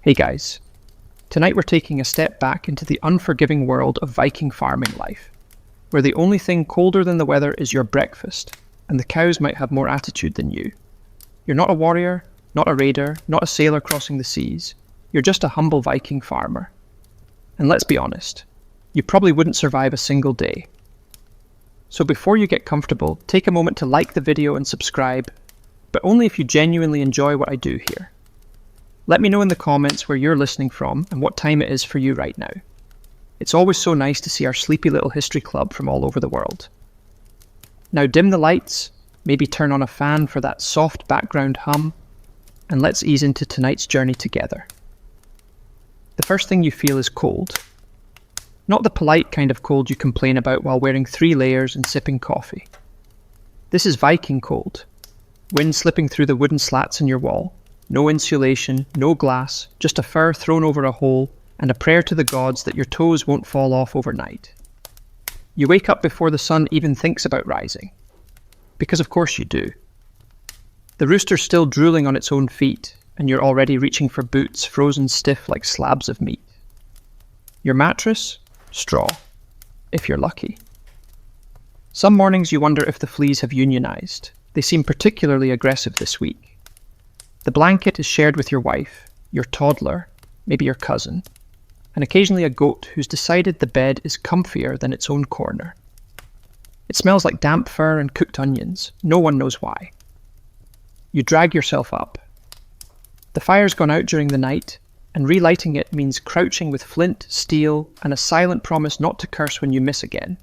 Hey guys, tonight we're taking a step back into the unforgiving world of Viking farming life, where the only thing colder than the weather is your breakfast, and the cows might have more attitude than you. You're not a warrior, not a raider, not a sailor crossing the seas. You're just a humble Viking farmer. And let's be honest, you probably wouldn't survive a single day. So before you get comfortable, take a moment to like the video and subscribe, but only if you genuinely enjoy what I do here. Let me know in the comments where you're listening from and what time it is for you right now. It's always so nice to see our sleepy little history club from all over the world. Now dim the lights, maybe turn on a fan for that soft background hum, and let's ease into tonight's journey together. The first thing you feel is cold. Not the polite kind of cold you complain about while wearing 3 layers and sipping coffee. This is Viking cold. Wind slipping through the wooden slats in your wall. No insulation, no glass, just a fur thrown over a hole and a prayer to the gods that your toes won't fall off overnight. You wake up before the sun even thinks about rising. Because of course you do. The rooster's still drooling on its own feet, and you're already reaching for boots frozen stiff like slabs of meat. Your mattress? Straw. If you're lucky. Some mornings you wonder if the fleas have unionized. They seem particularly aggressive this week. The blanket is shared with your wife, your toddler, maybe your cousin, and occasionally a goat who's decided the bed is comfier than its own corner. It smells like damp fur and cooked onions. No one knows why. You drag yourself up. The fire's gone out during the night, and relighting it means crouching with flint, steel, and a silent promise not to curse when you miss again.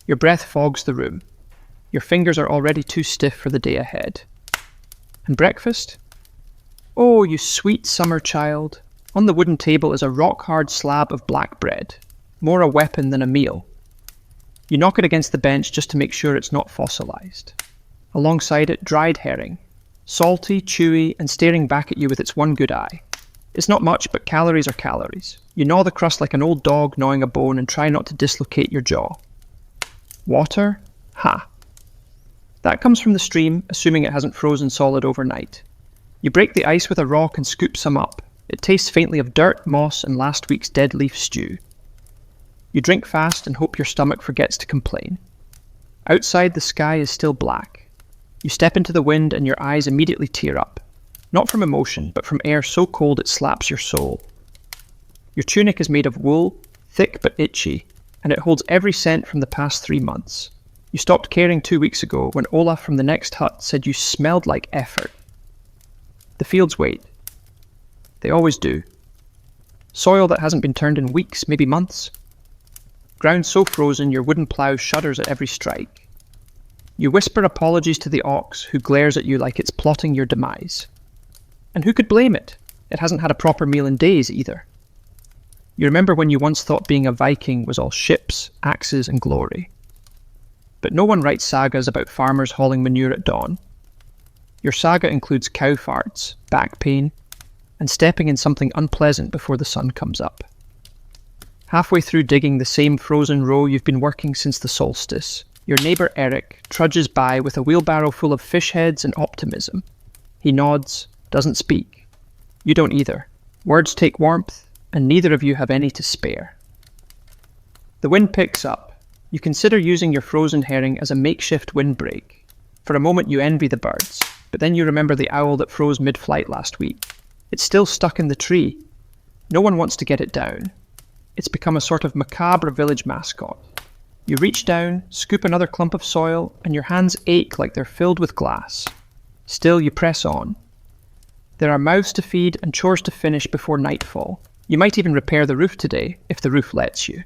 Your breath fogs the room. Your fingers are already too stiff for the day ahead. And breakfast? Oh, you sweet summer child. On the wooden table is a rock-hard slab of black bread, more a weapon than a meal. You knock it against the bench just to make sure it's not fossilized. Alongside it, dried herring, salty, chewy, and staring back at you with its one good eye. It's not much, but calories are calories. You gnaw the crust like an old dog gnawing a bone and try not to dislocate your jaw. Water? Ha! That comes from the stream, assuming it hasn't frozen solid overnight. You break the ice with a rock and scoop some up. It tastes faintly of dirt, moss, and last week's dead leaf stew. You drink fast and hope your stomach forgets to complain. Outside, the sky is still black. You step into the wind and your eyes immediately tear up. Not from emotion, but from air so cold it slaps your soul. Your tunic is made of wool, thick but itchy, and it holds every scent from the past 3 months. You stopped caring 2 weeks ago when Olaf from the next hut said you smelled like effort. The fields wait. They always do. Soil that hasn't been turned in weeks, maybe months. Ground so frozen your wooden plough shudders at every strike. You whisper apologies to the ox who glares at you like it's plotting your demise. And who could blame it? It hasn't had a proper meal in days either. You remember when you once thought being a Viking was all ships, axes and glory. But no one writes sagas about farmers hauling manure at dawn. Your saga includes cow farts, back pain, and stepping in something unpleasant before the sun comes up. Halfway through digging the same frozen row you've been working since the solstice, your neighbour Eric trudges by with a wheelbarrow full of fish heads and optimism. He nods, doesn't speak. You don't either. Words take warmth, and neither of you have any to spare. The wind picks up. You consider using your frozen herring as a makeshift windbreak. For a moment you envy the birds, but then you remember the owl that froze mid-flight last week. It's still stuck in the tree. No one wants to get it down. It's become a sort of macabre village mascot. You reach down, scoop another clump of soil, and your hands ache like they're filled with glass. Still, you press on. There are mouths to feed and chores to finish before nightfall. You might even repair the roof today, if the roof lets you.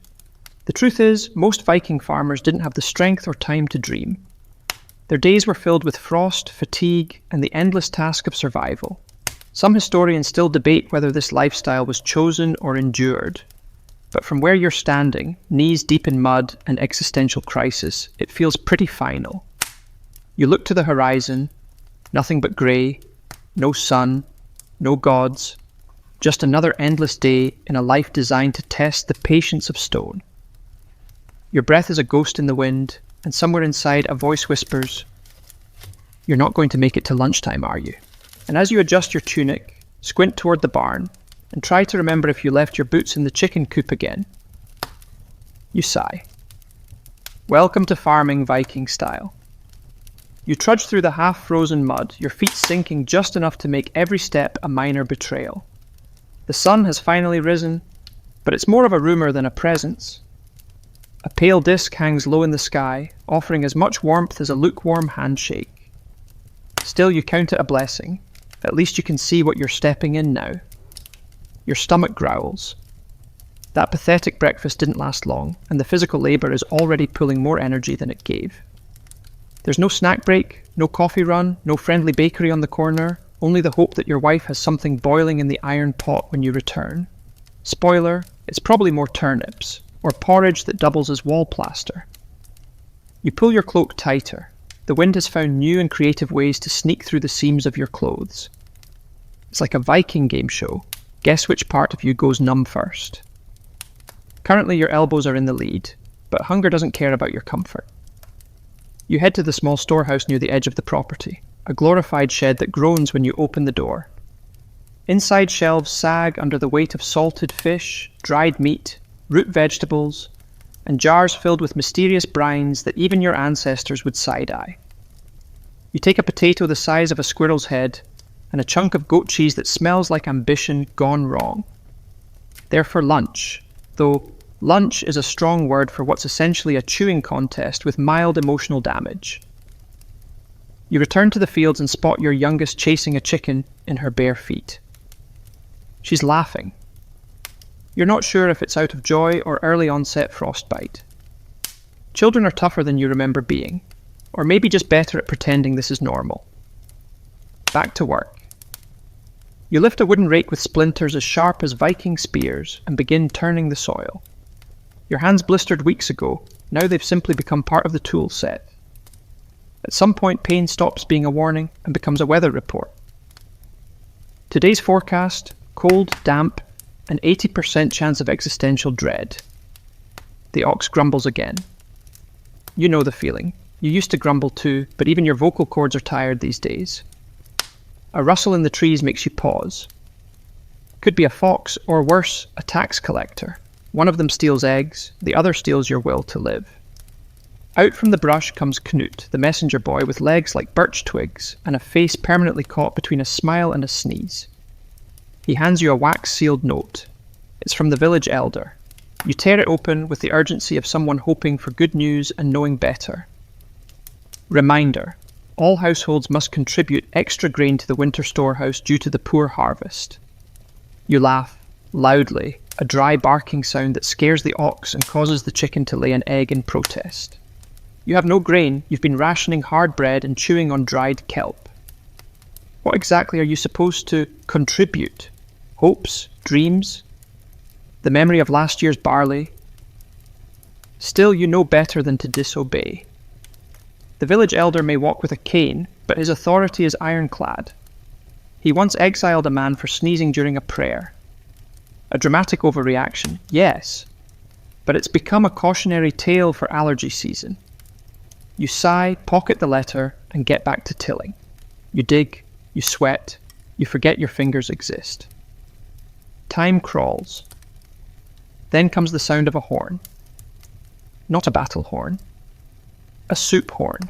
The truth is, most Viking farmers didn't have the strength or time to dream. Their days were filled with frost, fatigue, and the endless task of survival. Some historians still debate whether this lifestyle was chosen or endured. But from where you're standing, knees deep in mud and existential crisis, it feels pretty final. You look to the horizon, nothing but grey, no sun, no gods, just another endless day in a life designed to test the patience of stone. Your breath is a ghost in the wind, and somewhere inside a voice whispers, "You're not going to make it to lunchtime, are you?" And as you adjust your tunic, squint toward the barn, and try to remember if you left your boots in the chicken coop again. You sigh. Welcome to farming Viking style. You trudge through the half-frozen mud, your feet sinking just enough to make every step a minor betrayal. The sun has finally risen, but it's more of a rumour than a presence. A pale disk hangs low in the sky, offering as much warmth as a lukewarm handshake. Still, you count it a blessing. At least you can see what you're stepping in now. Your stomach growls. That pathetic breakfast didn't last long, and the physical labour is already pulling more energy than it gave. There's no snack break, no coffee run, no friendly bakery on the corner, only the hope that your wife has something boiling in the iron pot when you return. Spoiler, it's probably more turnips, or porridge that doubles as wall plaster. You pull your cloak tighter. The wind has found new and creative ways to sneak through the seams of your clothes. It's like a Viking game show. Guess which part of you goes numb first. Currently your elbows are in the lead, but hunger doesn't care about your comfort. You head to the small storehouse near the edge of the property, a glorified shed that groans when you open the door. Inside shelves sag under the weight of salted fish, dried meat, root vegetables, and jars filled with mysterious brines that even your ancestors would side-eye. You take a potato the size of a squirrel's head and a chunk of goat cheese that smells like ambition gone wrong. They're for lunch, though lunch is a strong word for what's essentially a chewing contest with mild emotional damage. You return to the fields and spot your youngest chasing a chicken in her bare feet. She's laughing. You're not sure if it's out of joy or early onset frostbite. Children are tougher than you remember being, or maybe just better at pretending this is normal. Back to work. You lift a wooden rake with splinters as sharp as Viking spears and begin turning the soil. Your hands blistered weeks ago, now they've simply become part of the tool set. At some point, pain stops being a warning and becomes a weather report. Today's forecast: cold, damp, an 80% chance of existential dread. The ox grumbles again. You know the feeling. You used to grumble too, but even your vocal cords are tired these days. A rustle in the trees makes you pause. Could be a fox, or worse, a tax collector. One of them steals eggs, the other steals your will to live. Out from the brush comes Knut, the messenger boy with legs like birch twigs and a face permanently caught between a smile and a sneeze. He hands you a wax-sealed note. It's from the village elder. You tear it open with the urgency of someone hoping for good news and knowing better. Reminder: all households must contribute extra grain to the winter storehouse due to the poor harvest. You laugh, loudly, a dry barking sound that scares the ox and causes the chicken to lay an egg in protest. You have no grain, you've been rationing hard bread and chewing on dried kelp. What exactly are you supposed to contribute? Hopes? Dreams? The memory of last year's barley? Still, you know better than to disobey. The village elder may walk with a cane, but his authority is ironclad. He once exiled a man for sneezing during a prayer. A dramatic overreaction, yes, but it's become a cautionary tale for allergy season. You sigh, pocket the letter, and get back to tilling. You dig, you sweat, you forget your fingers exist. Time crawls. Then comes the sound of a horn. Not a battle horn. A soup horn.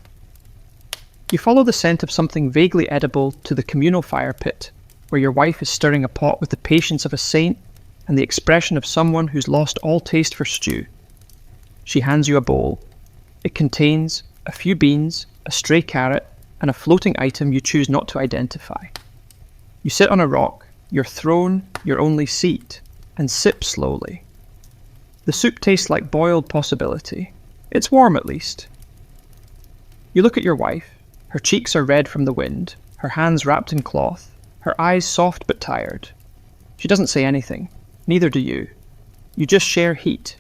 You follow the scent of something vaguely edible to the communal fire pit, where your wife is stirring a pot with the patience of a saint and the expression of someone who's lost all taste for stew. She hands you a bowl. It contains a few beans, a stray carrot, and a floating item you choose not to identify. You sit on a rock, your throne, your only seat, and sip slowly. The soup tastes like boiled possibility. It's warm at least. You look at your wife. Her cheeks are red from the wind, her hands wrapped in cloth, her eyes soft but tired. She doesn't say anything. Neither do you. You just share heat.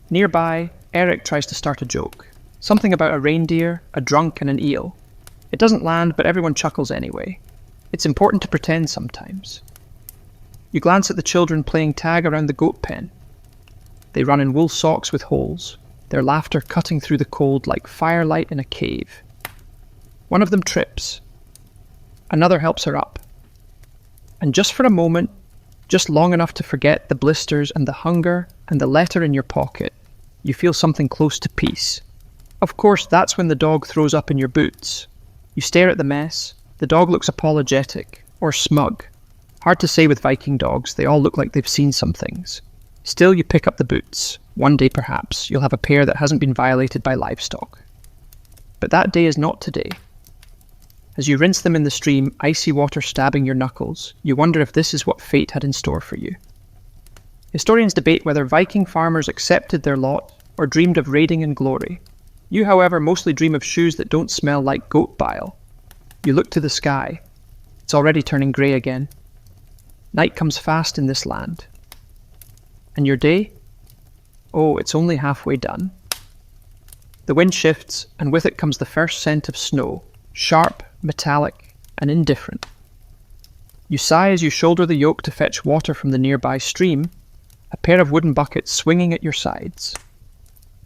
Nearby, Eric tries to start a joke. Something about a reindeer, a drunk, and an eel. It doesn't land, but everyone chuckles anyway. It's important to pretend sometimes. You glance at the children playing tag around the goat pen. They run in wool socks with holes, their laughter cutting through the cold like firelight in a cave. One of them trips. Another helps her up. And just for a moment, just long enough to forget the blisters and the hunger and the letter in your pocket. You feel something close to peace. Of course, that's when the dog throws up in your boots. You stare at the mess. The dog looks apologetic or smug. Hard to say with Viking dogs, they all look like they've seen some things. Still, you pick up the boots. One day, perhaps, you'll have a pair that hasn't been violated by livestock. But that day is not today. As you rinse them in the stream, icy water stabbing your knuckles, you wonder if this is what fate had in store for you. Historians debate whether Viking farmers accepted their lot or dreamed of raiding and glory. You, however, mostly dream of shoes that don't smell like goat bile. You look to the sky. It's already turning grey again. Night comes fast in this land. And your day? Oh, it's only halfway done. The wind shifts, and with it comes the first scent of snow, sharp, metallic, and indifferent. You sigh as you shoulder the yoke to fetch water from the nearby stream, a pair of wooden buckets swinging at your sides.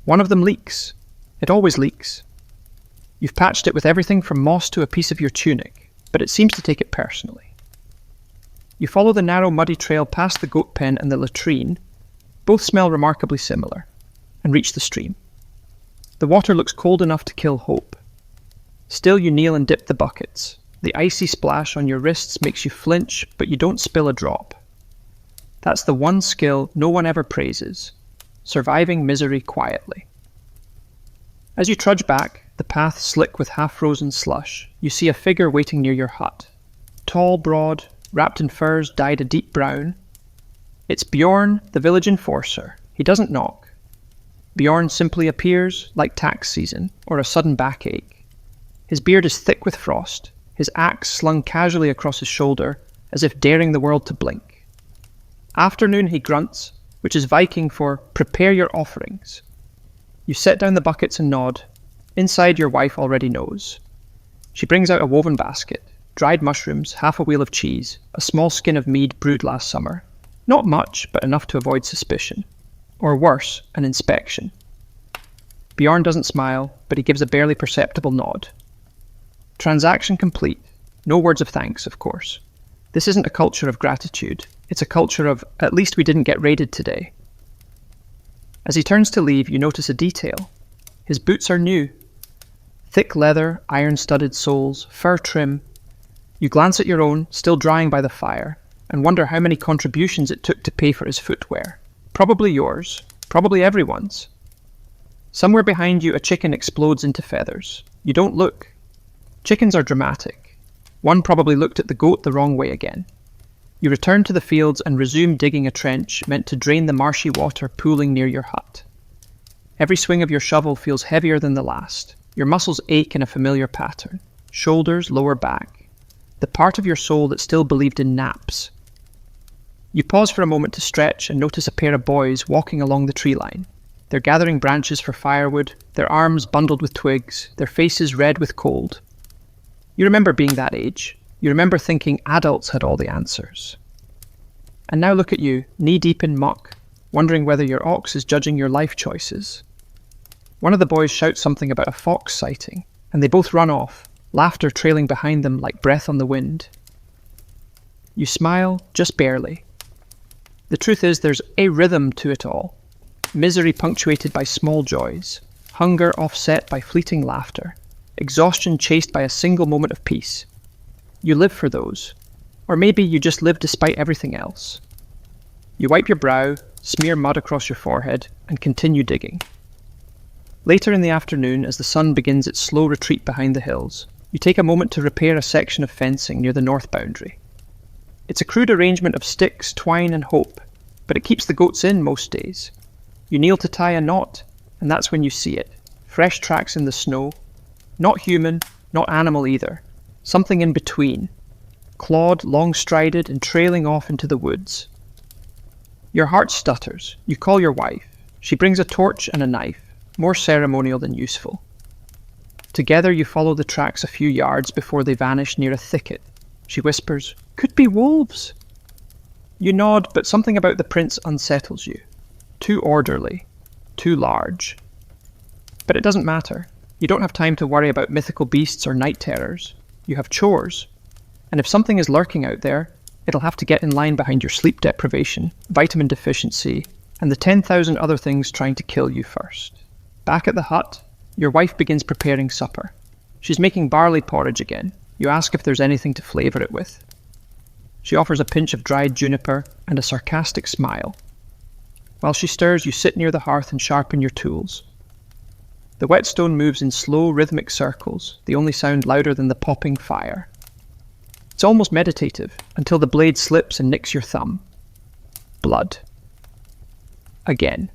One of them leaks. It always leaks. You've patched it with everything from moss to a piece of your tunic, but it seems to take it personally. You follow the narrow muddy trail past the goat pen and the latrine. Both smell remarkably similar, and reach the stream. The water looks cold enough to kill hope. Still, you kneel and dip the buckets. The icy splash on your wrists makes you flinch, but you don't spill a drop. That's the one skill no one ever praises: surviving misery quietly. As you trudge back, the path slick with half-frozen slush, you see a figure waiting near your hut. Tall, broad, wrapped in furs dyed a deep brown. It's Bjorn, the village enforcer. He doesn't knock. Bjorn simply appears, like tax season, or a sudden backache. His beard is thick with frost, his axe slung casually across his shoulder, as if daring the world to blink. Afternoon, he grunts, which is Viking for prepare your offerings. You set down the buckets and nod. Inside, your wife already knows. She brings out a woven basket, dried mushrooms, half a wheel of cheese, a small skin of mead brewed last summer. Not much, but enough to avoid suspicion. Or worse, an inspection. Bjorn doesn't smile, but he gives a barely perceptible nod. Transaction complete. No words of thanks, of course. This isn't a culture of gratitude. It's a culture of, at least we didn't get raided today. As he turns to leave, you notice a detail. His boots are new. Thick leather, iron-studded soles, fur trim. You glance at your own, still drying by the fire, and wonder how many contributions it took to pay for his footwear. Probably yours, probably everyone's. Somewhere behind you, a chicken explodes into feathers. You don't look. Chickens are dramatic. One probably looked at the goat the wrong way again. You return to the fields and resume digging a trench meant to drain the marshy water pooling near your hut. Every swing of your shovel feels heavier than the last. Your muscles ache in a familiar pattern. Shoulders, lower back. The part of your soul that still believed in naps. You pause for a moment to stretch and notice a pair of boys walking along the tree line. They're gathering branches for firewood, their arms bundled with twigs, their faces red with cold. You remember being that age. You remember thinking adults had all the answers. And now look at you, knee-deep in muck, wondering whether your ox is judging your life choices. One of the boys shouts something about a fox sighting, and they both run off, laughter trailing behind them like breath on the wind. You smile, just barely. The truth is there's a rhythm to it all. Misery punctuated by small joys, hunger offset by fleeting laughter, exhaustion chased by a single moment of peace. You live for those. Or maybe you just live despite everything else. You wipe your brow, smear mud across your forehead, and continue digging. Later in the afternoon, as the sun begins its slow retreat behind the hills, you take a moment to repair a section of fencing near the north boundary. It's a crude arrangement of sticks, twine, and hope, but it keeps the goats in most days. You kneel to tie a knot, and that's when you see it. Fresh tracks in the snow. Not human, not animal either. Something in between. Clawed, long-strided, and trailing off into the woods. Your heart stutters. You call your wife. She brings a torch and a knife, more ceremonial than useful. Together you follow the tracks a few yards before they vanish near a thicket. She whispers, "Could be wolves." You nod, but something about the prints unsettles you. Too orderly. Too large. But it doesn't matter. You don't have time to worry about mythical beasts or night terrors. You have chores. And if something is lurking out there, it'll have to get in line behind your sleep deprivation, vitamin deficiency, and the 10,000 other things trying to kill you first. Back at the hut, your wife begins preparing supper. She's making barley porridge again. You ask if there's anything to flavour it with. She offers a pinch of dried juniper and a sarcastic smile. While she stirs, you sit near the hearth and sharpen your tools. The whetstone moves in slow, rhythmic circles, the only sound louder than the popping fire. It's almost meditative, until the blade slips and nicks your thumb. Blood. Again.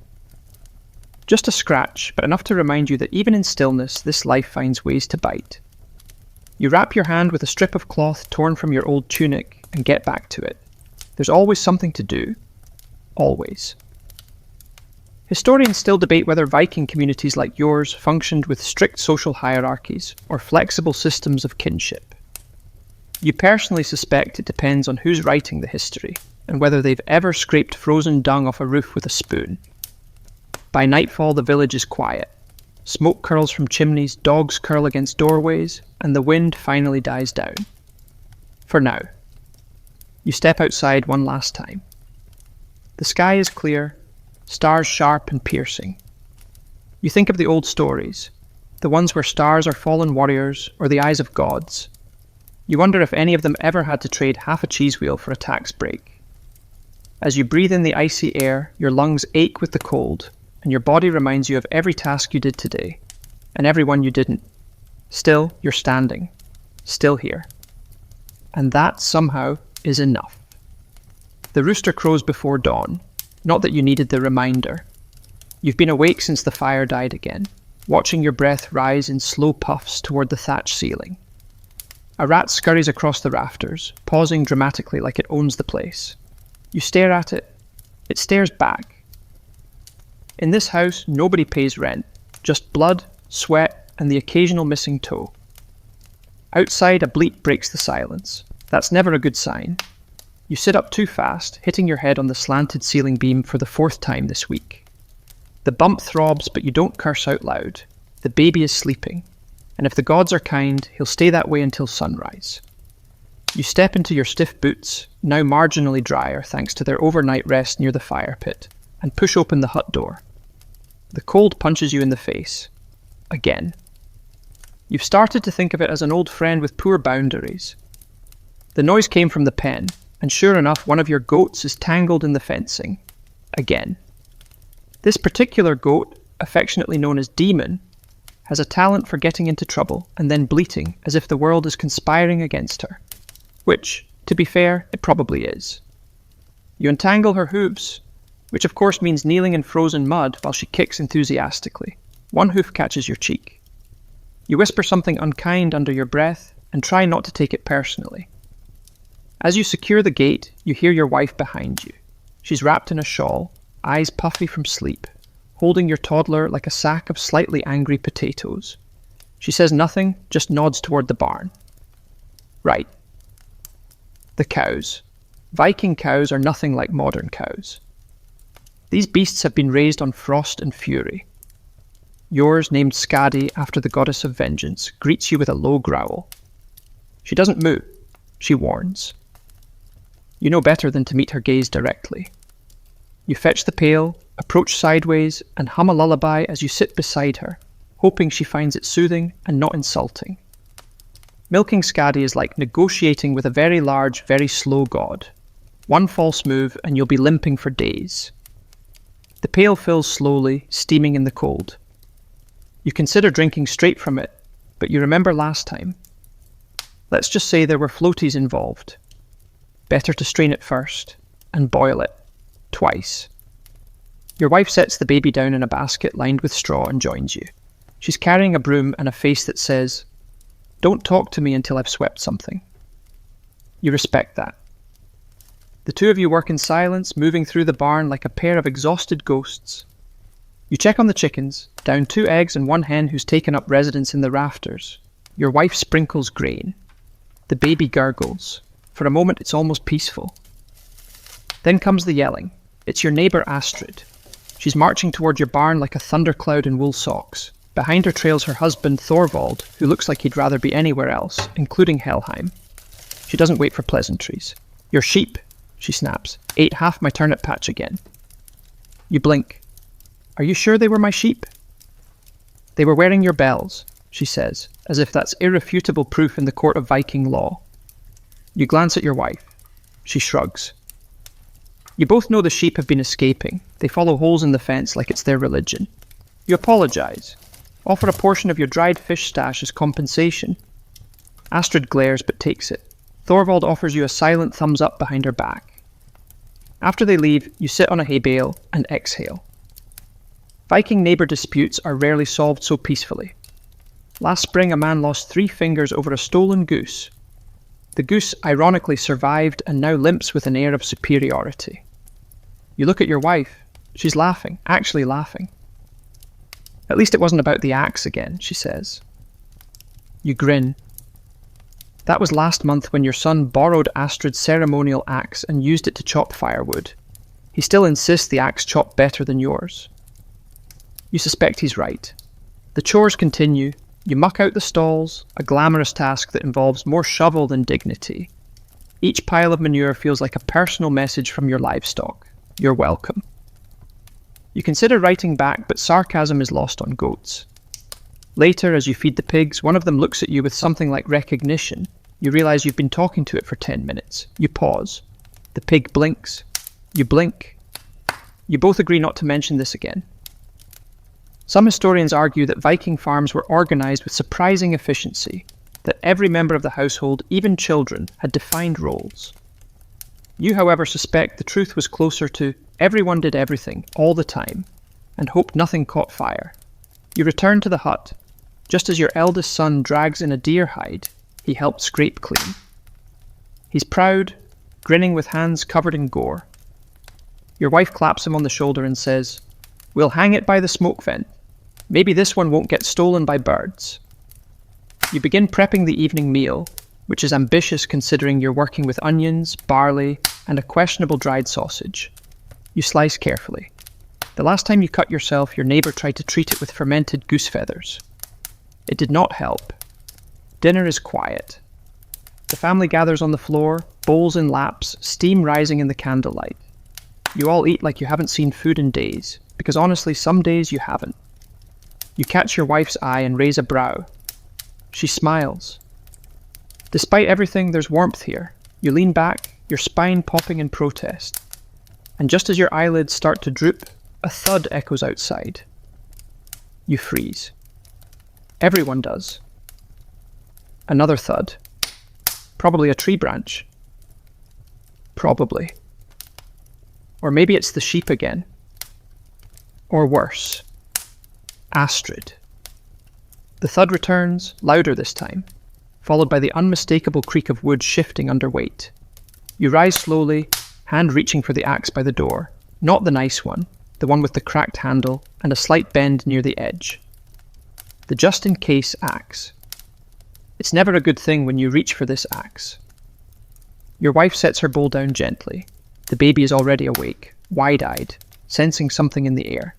Just a scratch, but enough to remind you that even in stillness, this life finds ways to bite. You wrap your hand with a strip of cloth torn from your old tunic and get back to it. There's always something to do. Always. Historians still debate whether Viking communities like yours functioned with strict social hierarchies or flexible systems of kinship. You personally suspect it depends on who's writing the history and whether they've ever scraped frozen dung off a roof with a spoon. By nightfall, the village is quiet. Smoke curls from chimneys, dogs curl against doorways, and the wind finally dies down. For now. You step outside one last time. The sky is clear, stars sharp and piercing. You think of the old stories, the ones where stars are fallen warriors or the eyes of gods. You wonder if any of them ever had to trade half a cheese wheel for a tax break. As you breathe in the icy air, your lungs ache with the cold, and your body reminds you of every task you did today, and every one you didn't. Still, you're standing, still here. And that, somehow, is enough. The rooster crows before dawn, not that you needed the reminder. You've been awake since the fire died again, watching your breath rise in slow puffs toward the thatch ceiling. A rat scurries across the rafters, pausing dramatically like it owns the place. You stare at it. It stares back. In this house, nobody pays rent, just blood, sweat, and the occasional missing toe. Outside, a bleat breaks the silence. That's never a good sign. You sit up too fast, hitting your head on the slanted ceiling beam for the 4th time this week. The bump throbs, but you don't curse out loud. The baby is sleeping, and if the gods are kind, he'll stay that way until sunrise. You step into your stiff boots, now marginally drier thanks to their overnight rest near the fire pit, and push open the hut door. The cold punches you in the face. Again. You've started to think of it as an old friend with poor boundaries. The noise came from the pen, and sure enough, one of your goats is tangled in the fencing. Again. This particular goat, affectionately known as Demon, has a talent for getting into trouble and then bleating as if the world is conspiring against her. Which, to be fair, it probably is. You untangle her hooves, which of course means kneeling in frozen mud while she kicks enthusiastically. One hoof catches your cheek. You whisper something unkind under your breath and try not to take it personally. As you secure the gate, you hear your wife behind you. She's wrapped in a shawl, eyes puffy from sleep, holding your toddler like a sack of slightly angry potatoes. She says nothing, just nods toward the barn. Right. The cows. Viking cows are nothing like modern cows. These beasts have been raised on frost and fury. Yours, named Skadi after the goddess of vengeance, greets you with a low growl. She doesn't moo. She warns. You know better than to meet her gaze directly. You fetch the pail, approach sideways, and hum a lullaby as you sit beside her, hoping she finds it soothing and not insulting. Milking Skadi is like negotiating with a very large, very slow god. One false move and you'll be limping for days. The pail fills slowly, steaming in the cold. You consider drinking straight from it, but you remember last time. Let's just say there were floaties involved. Better to strain it first, and boil it, twice. Your wife sets the baby down in a basket lined with straw and joins you. She's carrying a broom and a face that says, "Don't talk to me until I've swept something." You respect that. The two of you work in silence, moving through the barn like a pair of exhausted ghosts. You check on the chickens, down 2 eggs and 1 hen who's taken up residence in the rafters. Your wife sprinkles grain. The baby gurgles. For a moment it's almost peaceful. Then comes the yelling. It's your neighbour Astrid. She's marching toward your barn like a thundercloud in wool socks. Behind her trails her husband Thorvald, who looks like he'd rather be anywhere else, including Helheim. She doesn't wait for pleasantries. Your sheep, she snaps, ate half my turnip patch again. You blink. Are you sure they were my sheep? They were wearing your bells, she says, as if that's irrefutable proof in the court of Viking law. You glance at your wife. She shrugs. You both know the sheep have been escaping. They follow holes in the fence like it's their religion. You apologise. Offer a portion of your dried fish stash as compensation. Astrid glares but takes it. Thorvald offers you a silent thumbs up behind her back. After they leave, you sit on a hay bale and exhale. Viking neighbour disputes are rarely solved so peacefully. Last spring a man lost 3 fingers over a stolen goose. The goose ironically survived and now limps with an air of superiority. You look at your wife. She's laughing, actually laughing. At least it wasn't about the axe again, she says. You grin. That was last month when your son borrowed Astrid's ceremonial axe and used it to chop firewood. He still insists the axe chopped better than yours. You suspect he's right. The chores continue. You muck out the stalls, a glamorous task that involves more shovel than dignity. Each pile of manure feels like a personal message from your livestock. You're welcome. You consider writing back, but sarcasm is lost on goats. Later, as you feed the pigs, one of them looks at you with something like recognition. You realise you've been talking to it for 10 minutes. You pause. The pig blinks. You blink. You both agree not to mention this again. Some historians argue that Viking farms were organised with surprising efficiency, that every member of the household, even children, had defined roles. You, however, suspect the truth was closer to everyone did everything, all the time, and hoped nothing caught fire. You return to the hut. Just as your eldest son drags in a deer hide, he helped scrape clean. He's proud, grinning with hands covered in gore. Your wife claps him on the shoulder and says, "We'll hang it by the smoke vent. Maybe this one won't get stolen by birds." You begin prepping the evening meal, which is ambitious considering you're working with onions, barley, and a questionable dried sausage. You slice carefully. The last time you cut yourself, your neighbour tried to treat it with fermented goose feathers. It did not help. Dinner is quiet. The family gathers on the floor, bowls in laps, steam rising in the candlelight. You all eat like you haven't seen food in days, because honestly, some days you haven't. You catch your wife's eye and raise a brow. She smiles. Despite everything, there's warmth here. You lean back, your spine popping in protest. And just as your eyelids start to droop, a thud echoes outside. You freeze. Everyone does. Another thud. Probably a tree branch. Probably. Or maybe it's the sheep again. Or worse. Astrid. The thud returns, louder this time, followed by the unmistakable creak of wood shifting under weight. You rise slowly, hand reaching for the axe by the door, not the nice one, the one with the cracked handle and a slight bend near the edge. The just-in-case axe. It's never a good thing when you reach for this axe. Your wife sets her bowl down gently. The baby is already awake, wide-eyed, sensing something in the air.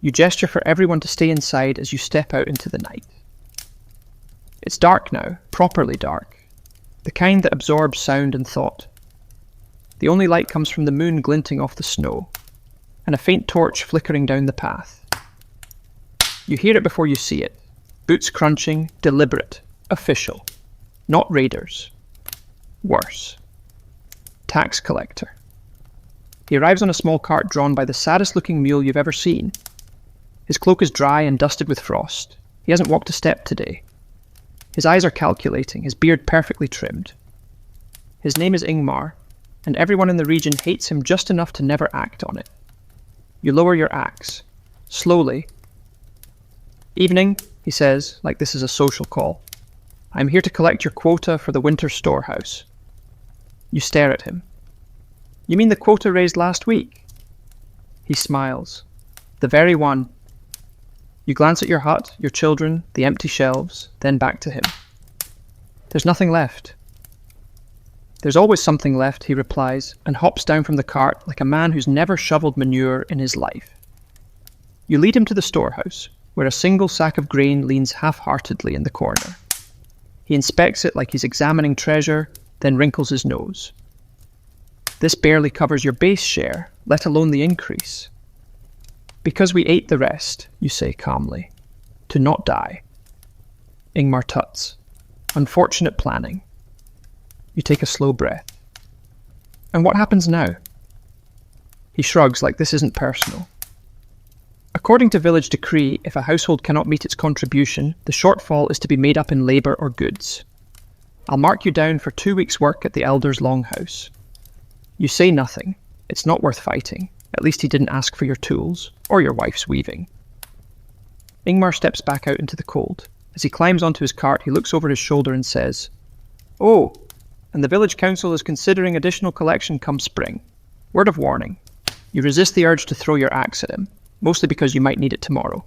You gesture for everyone to stay inside as you step out into the night. It's dark now, properly dark. The kind that absorbs sound and thought. The only light comes from the moon glinting off the snow, and a faint torch flickering down the path. You hear it before you see it. Boots crunching, deliberate, official. Not raiders. Worse. Tax collector. He arrives on a small cart drawn by the saddest-looking mule you've ever seen. His cloak is dry and dusted with frost. He hasn't walked a step today. His eyes are calculating, his beard perfectly trimmed. His name is Ingmar, and everyone in the region hates him just enough to never act on it. You lower your axe. Slowly. "Evening," he says, like this is a social call. "I'm here to collect your quota for the winter storehouse." You stare at him. "You mean the quota raised last week?" He smiles. "The very one." You glance at your hut, your children, the empty shelves, then back to him. "There's nothing left." "There's always something left," he replies, and hops down from the cart like a man who's never shoveled manure in his life. You lead him to the storehouse, where a single sack of grain leans half-heartedly in the corner. He inspects it like he's examining treasure, then wrinkles his nose. This barely covers your base share, let alone the increase. Because we ate the rest, you say calmly. To not die. Ingmar tuts. Unfortunate planning. You take a slow breath. And what happens now? He shrugs like this isn't personal. According to village decree, if a household cannot meet its contribution, the shortfall is to be made up in labour or goods. I'll mark you down for 2 weeks' work at the elder's longhouse. You say nothing. It's not worth fighting. At least he didn't ask for your tools, or your wife's weaving. Ingmar steps back out into the cold. As he climbs onto his cart, he looks over his shoulder and says, "Oh, and the village council is considering additional collection come spring. Word of warning. You resist the urge to throw your axe at him, mostly because you might need it tomorrow."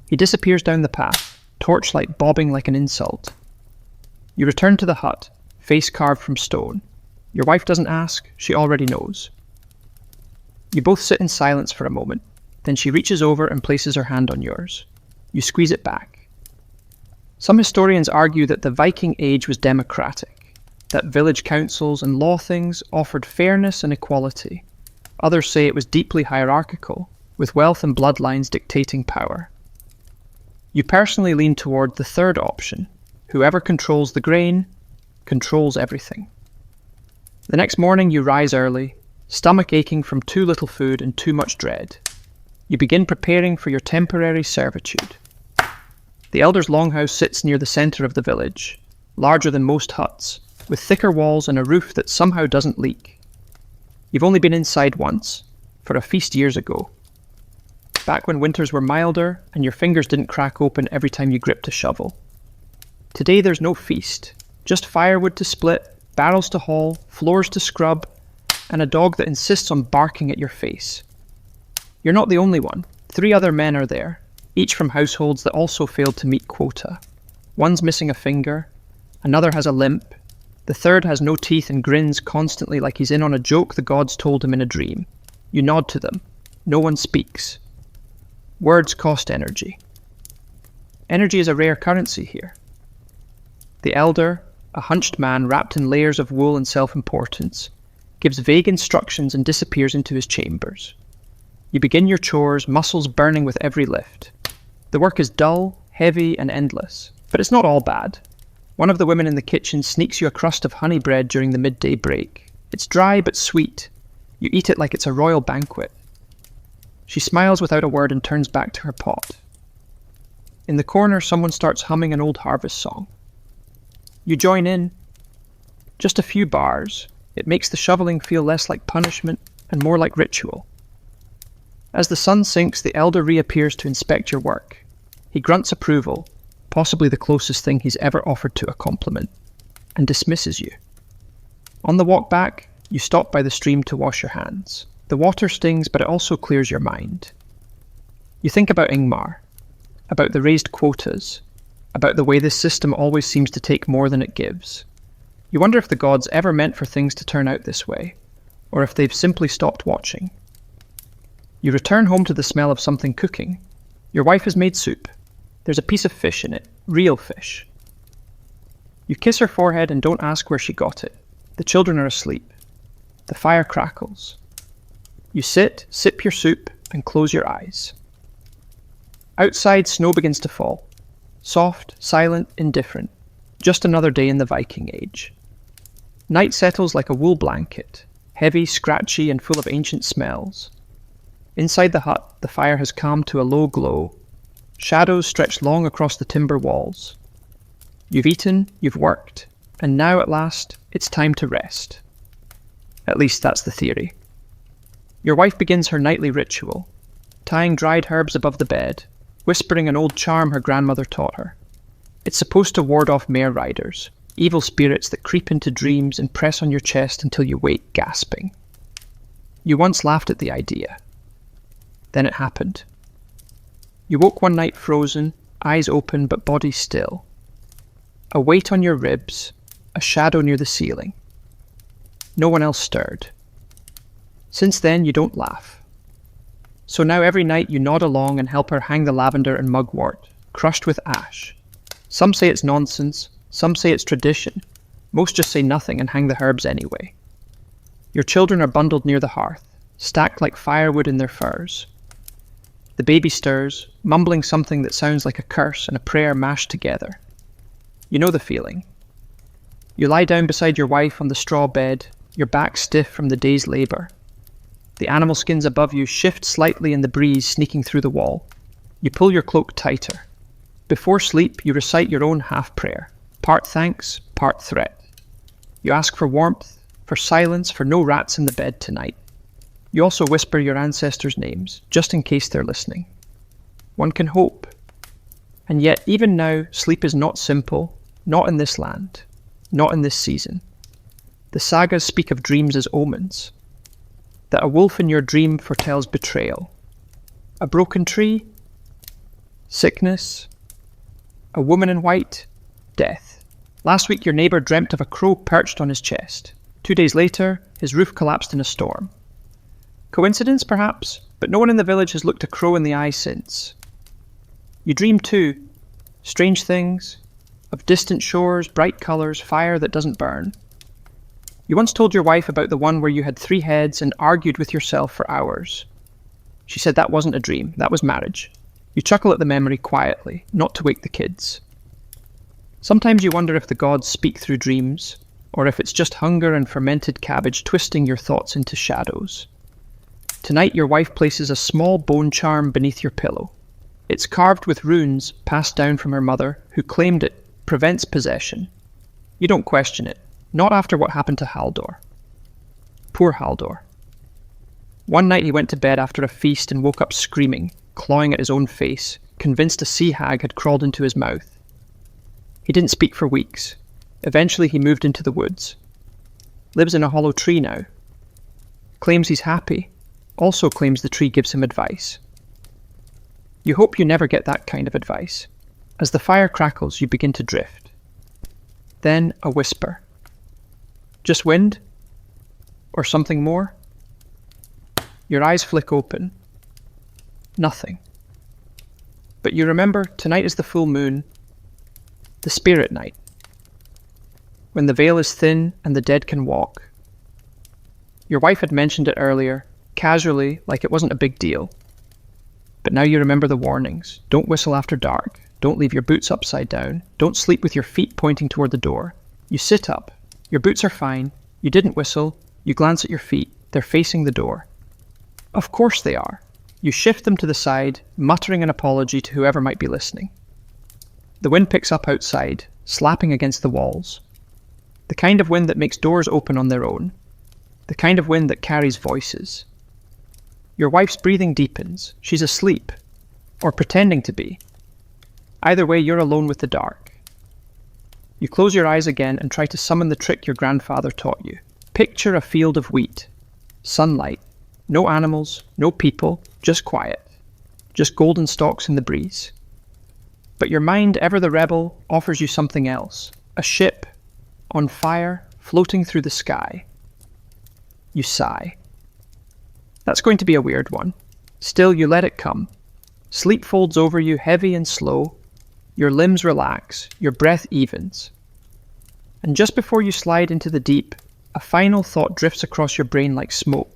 He disappears down the path, torchlight bobbing like an insult. You return to the hut, face carved from stone. Your wife doesn't ask, she already knows. You both sit in silence for a moment, then she reaches over and places her hand on yours. You squeeze it back. Some historians argue that the Viking age was democratic, that village councils and law things offered fairness and equality. Others say it was deeply hierarchical, with wealth and bloodlines dictating power. You personally lean toward the third option. Whoever controls the grain, controls everything. The next morning you rise early, stomach aching from too little food and too much dread. You begin preparing for your temporary servitude. The elder's longhouse sits near the centre of the village, larger than most huts, with thicker walls and a roof that somehow doesn't leak. You've only been inside once, for a feast years ago. Back when winters were milder and your fingers didn't crack open every time you gripped a shovel. Today there's no feast, just firewood to split, barrels to haul, floors to scrub, and a dog that insists on barking at your face. You're not the only one. 3 other men are there, each from households that also failed to meet quota. One's missing a finger, another has a limp, the third has no teeth and grins constantly like he's in on a joke the gods told him in a dream. You nod to them. No one speaks. Words cost energy. Energy is a rare currency here. The elder, a hunched man wrapped in layers of wool and self-importance, gives vague instructions and disappears into his chambers. You begin your chores, muscles burning with every lift. The work is dull, heavy, and endless, but it's not all bad. One of the women in the kitchen sneaks you a crust of honey bread during the midday break. It's dry but sweet. You eat it like it's a royal banquet. She smiles without a word and turns back to her pot. In the corner, someone starts humming an old harvest song. You join in. Just a few bars. It makes the shoveling feel less like punishment and more like ritual. As the sun sinks, the elder reappears to inspect your work. He grunts approval, possibly the closest thing he's ever offered to a compliment, and dismisses you. On the walk back, you stop by the stream to wash your hands. The water stings, but it also clears your mind. You think about Ingmar, about the raised quotas, about the way this system always seems to take more than it gives. You wonder if the gods ever meant for things to turn out this way, or if they've simply stopped watching. You return home to the smell of something cooking. Your wife has made soup. There's a piece of fish in it, real fish. You kiss her forehead and don't ask where she got it. The children are asleep. The fire crackles. You sit, sip your soup, and close your eyes. Outside, snow begins to fall. Soft, silent, indifferent. Just another day in the Viking age. Night settles like a wool blanket, heavy, scratchy, and full of ancient smells. Inside the hut, the fire has calmed to a low glow. Shadows stretch long across the timber walls. You've eaten, you've worked, and now at last, it's time to rest. At least that's the theory. Your wife begins her nightly ritual, tying dried herbs above the bed, whispering an old charm her grandmother taught her. It's supposed to ward off mare riders, evil spirits that creep into dreams and press on your chest until you wake gasping. You once laughed at the idea. Then it happened. You woke one night frozen, eyes open but body still. A weight on your ribs, a shadow near the ceiling. No one else stirred. Since then, you don't laugh. So now every night you nod along and help her hang the lavender and mugwort, crushed with ash. Some say it's nonsense, some say it's tradition. Most just say nothing and hang the herbs anyway. Your children are bundled near the hearth, stacked like firewood in their furs. The baby stirs, mumbling something that sounds like a curse and a prayer mashed together. You know the feeling. You lie down beside your wife on the straw bed, your back stiff from the day's labour. The animal skins above you shift slightly in the breeze sneaking through the wall. You pull your cloak tighter. Before sleep, you recite your own half-prayer, part thanks, part threat. You ask for warmth, for silence, for no rats in the bed tonight. You also whisper your ancestors' names, just in case they're listening. One can hope. And yet, even now, sleep is not simple, not in this land, not in this season. The sagas speak of dreams as omens. That a wolf in your dream foretells betrayal. A broken tree? Sickness? A woman in white? Death. Last week your neighbour dreamt of a crow perched on his chest. 2 days later, his roof collapsed in a storm. Coincidence, perhaps, but no one in the village has looked a crow in the eye since. You dream too, strange things, of distant shores, bright colours, fire that doesn't burn. You once told your wife about the one where you had 3 heads and argued with yourself for hours. She said that wasn't a dream, that was marriage. You chuckle at the memory quietly, not to wake the kids. Sometimes you wonder if the gods speak through dreams, or if it's just hunger and fermented cabbage twisting your thoughts into shadows. Tonight your wife places a small bone charm beneath your pillow. It's carved with runes passed down from her mother, who claimed it prevents possession. You don't question it, not after what happened to Haldor. Poor Haldor. One night he went to bed after a feast and woke up screaming, clawing at his own face, convinced a sea hag had crawled into his mouth. He didn't speak for weeks. Eventually he moved into the woods. Lives in a hollow tree now. Claims he's happy. Also claims the tree gives him advice. You hope you never get that kind of advice. As the fire crackles, you begin to drift. Then a whisper. Just wind? Or something more? Your eyes flick open. Nothing. But you remember, tonight is the full moon, the spirit night, when the veil is thin and the dead can walk. Your wife had mentioned it earlier, casually, like it wasn't a big deal. But now you remember the warnings. Don't whistle after dark. Don't leave your boots upside down. Don't sleep with your feet pointing toward the door. You sit up. Your boots are fine. You didn't whistle. You glance at your feet. They're facing the door. Of course they are. You shift them to the side, muttering an apology to whoever might be listening. The wind picks up outside, slapping against the walls. The kind of wind that makes doors open on their own. The kind of wind that carries voices. Your wife's breathing deepens. She's asleep. Or pretending to be. Either way, you're alone with the dark. You close your eyes again and try to summon the trick your grandfather taught you. Picture a field of wheat. Sunlight. No animals, no people, just quiet. Just golden stalks in the breeze. But your mind, ever the rebel, offers you something else. A ship, on fire, floating through the sky. You sigh. That's going to be a weird one. Still, you let it come. Sleep folds over you, heavy and slow. Your limbs relax, your breath evens. And just before you slide into the deep, a final thought drifts across your brain like smoke.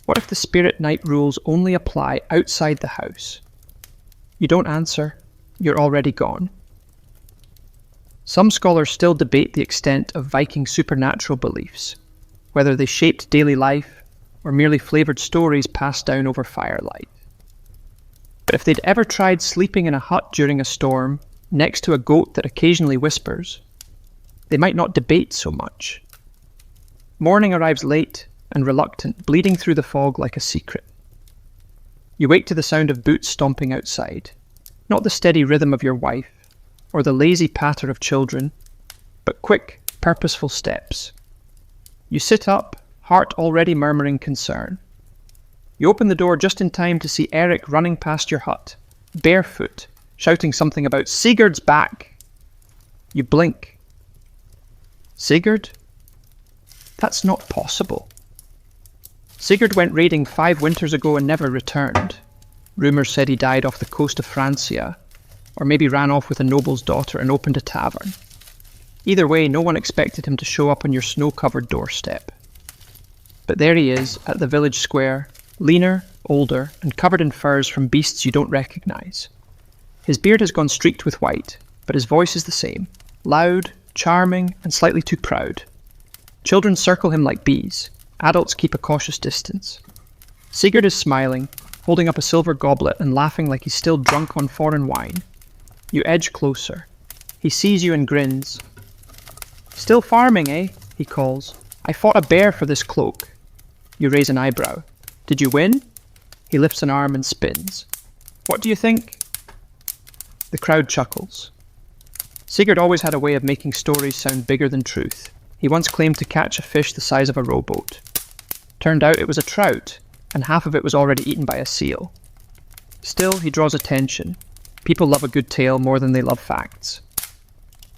What if the spirit night rules only apply outside the house? You don't answer. You're already gone. Some scholars still debate the extent of Viking supernatural beliefs, whether they shaped daily life or merely flavoured stories passed down over firelight. But if they'd ever tried sleeping in a hut during a storm, next to a goat that occasionally whispers, they might not debate so much. Morning arrives late and reluctant, bleeding through the fog like a secret. You wake to the sound of boots stomping outside, not the steady rhythm of your wife, or the lazy patter of children, but quick, purposeful steps. You sit up, heart already murmuring concern. You open the door just in time to see Eric running past your hut, barefoot, shouting something about Sigurd's back. You blink. Sigurd? That's not possible. Sigurd went raiding 5 winters ago and never returned. Rumours said he died off the coast of Francia, or maybe ran off with a noble's daughter and opened a tavern. Either way, no one expected him to show up on your snow-covered doorstep. But there he is, at the village square, leaner, older, and covered in furs from beasts you don't recognise. His beard has gone streaked with white, but his voice is the same, loud, charming, and slightly too proud. Children circle him like bees. Adults keep a cautious distance. Sigurd is smiling, holding up a silver goblet and laughing like he's still drunk on foreign wine. You edge closer. He sees you and grins. "Still farming, eh?" he calls. "I fought a bear for this cloak." You raise an eyebrow. "Did you win?" He lifts an arm and spins. "What do you think?" The crowd chuckles. Sigurd always had a way of making stories sound bigger than truth. He once claimed to catch a fish the size of a rowboat. Turned out it was a trout, and half of it was already eaten by a seal. Still, he draws attention. People love a good tale more than they love facts.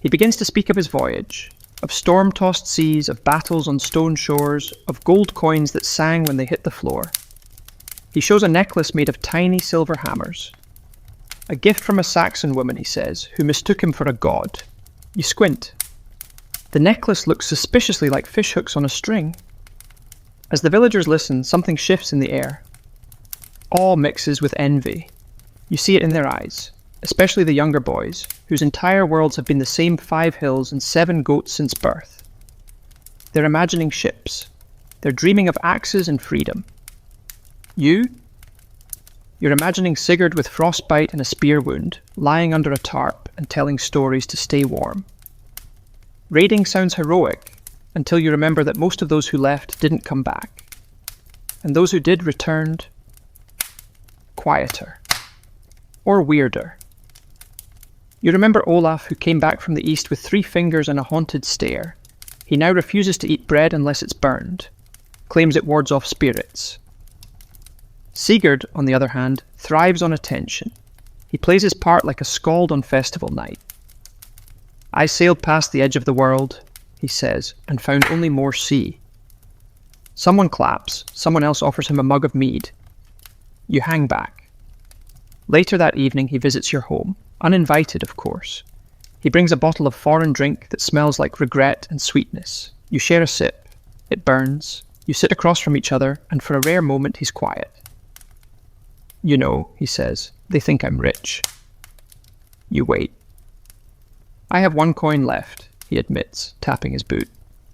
He begins to speak of his voyage, of storm-tossed seas, of battles on stone shores, of gold coins that sang when they hit the floor. He shows a necklace made of tiny silver hammers. A gift from a Saxon woman, he says, who mistook him for a god. You squint. The necklace looks suspiciously like fishhooks on a string. As the villagers listen, something shifts in the air. Awe mixes with envy. You see it in their eyes, especially the younger boys, whose entire worlds have been the same 5 hills and 7 goats since birth. They're imagining ships. They're dreaming of axes and freedom. You? You're imagining Sigurd with frostbite and a spear wound, lying under a tarp and telling stories to stay warm. Raiding sounds heroic, until you remember that most of those who left didn't come back. And those who did returned quieter. Or weirder. You remember Olaf, who came back from the east with 3 fingers and a haunted stare. He now refuses to eat bread unless it's burned, claims it wards off spirits. Sigurd, on the other hand, thrives on attention. He plays his part like a skald on festival night. "I sailed past the edge of the world," he says, "and found only more sea." Someone claps, someone else offers him a mug of mead. You hang back. Later that evening he visits your home, uninvited of course. He brings a bottle of foreign drink that smells like regret and sweetness. You share a sip. It burns. You sit across from each other, and for a rare moment he's quiet. "You know," he says, "they think I'm rich." You wait. "I have 1 coin left," he admits, tapping his boot.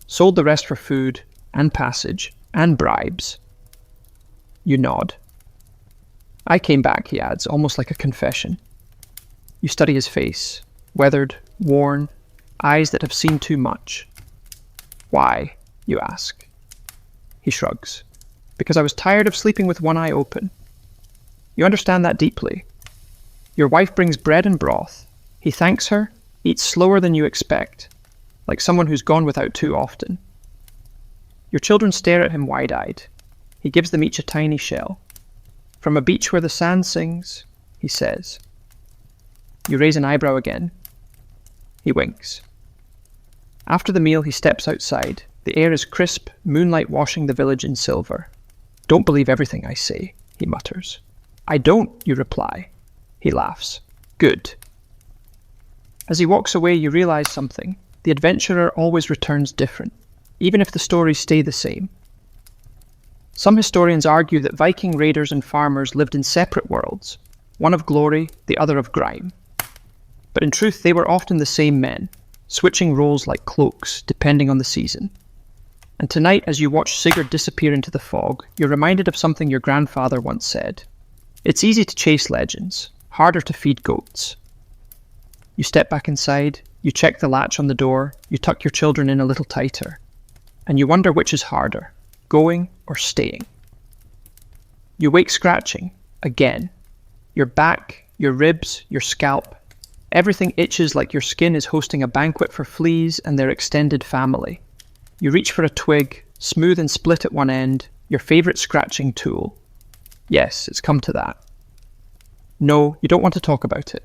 "Sold the rest for food, and passage, and bribes." You nod. "I came back," he adds, almost like a confession. You study his face, weathered, worn, eyes that have seen too much. "Why?" you ask. He shrugs. "Because I was tired of sleeping with one eye open." You understand that deeply. Your wife brings bread and broth. He thanks her, eats slower than you expect, like someone who's gone without too often. Your children stare at him wide-eyed. He gives them each a tiny shell. "From a beach where the sand sings," he says. You raise an eyebrow again. He winks. After the meal, he steps outside. The air is crisp, moonlight washing the village in silver. "Don't believe everything I say," he mutters. "I don't," you reply. He laughs. "Good." As he walks away, you realize something. The adventurer always returns different, even if the stories stay the same. Some historians argue that Viking raiders and farmers lived in separate worlds, one of glory, the other of grime. But in truth, they were often the same men, switching roles like cloaks, depending on the season. And tonight, as you watch Sigurd disappear into the fog, you're reminded of something your grandfather once said. It's easy to chase legends, harder to feed goats. You step back inside, you check the latch on the door, you tuck your children in a little tighter, and you wonder which is harder, going or staying. You wake scratching, again. Your back, your ribs, your scalp, everything itches like your skin is hosting a banquet for fleas and their extended family. You reach for a twig, smooth and split at one end, your favourite scratching tool. Yes, it's come to that. No, you don't want to talk about it.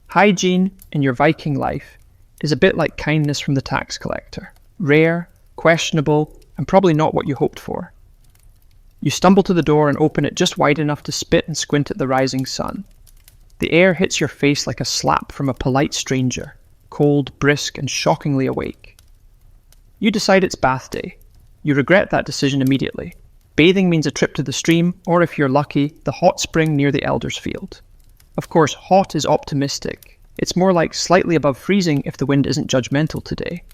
Hygiene in your Viking life is a bit like kindness from the tax collector. Rare, questionable, and probably not what you hoped for. You stumble to the door and open it just wide enough to spit and squint at the rising sun. The air hits your face like a slap from a polite stranger, cold, brisk, and shockingly awake. You decide it's bath day. You regret that decision immediately. Bathing means a trip to the stream, or if you're lucky, the hot spring near the Elders Field. Of course, hot is optimistic. It's more like slightly above freezing if the wind isn't judgmental today.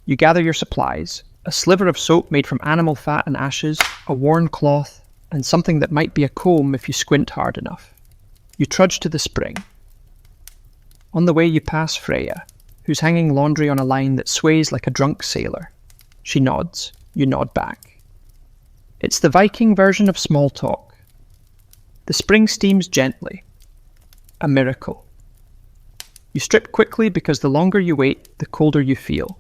You gather your supplies, a sliver of soap made from animal fat and ashes, a worn cloth, and something that might be a comb if you squint hard enough. You trudge to the spring. On the way you pass Freya, who's hanging laundry on a line that sways like a drunk sailor. She nods. You nod back. It's the Viking version of small talk. The spring steams gently. A miracle. You strip quickly because the longer you wait, the colder you feel.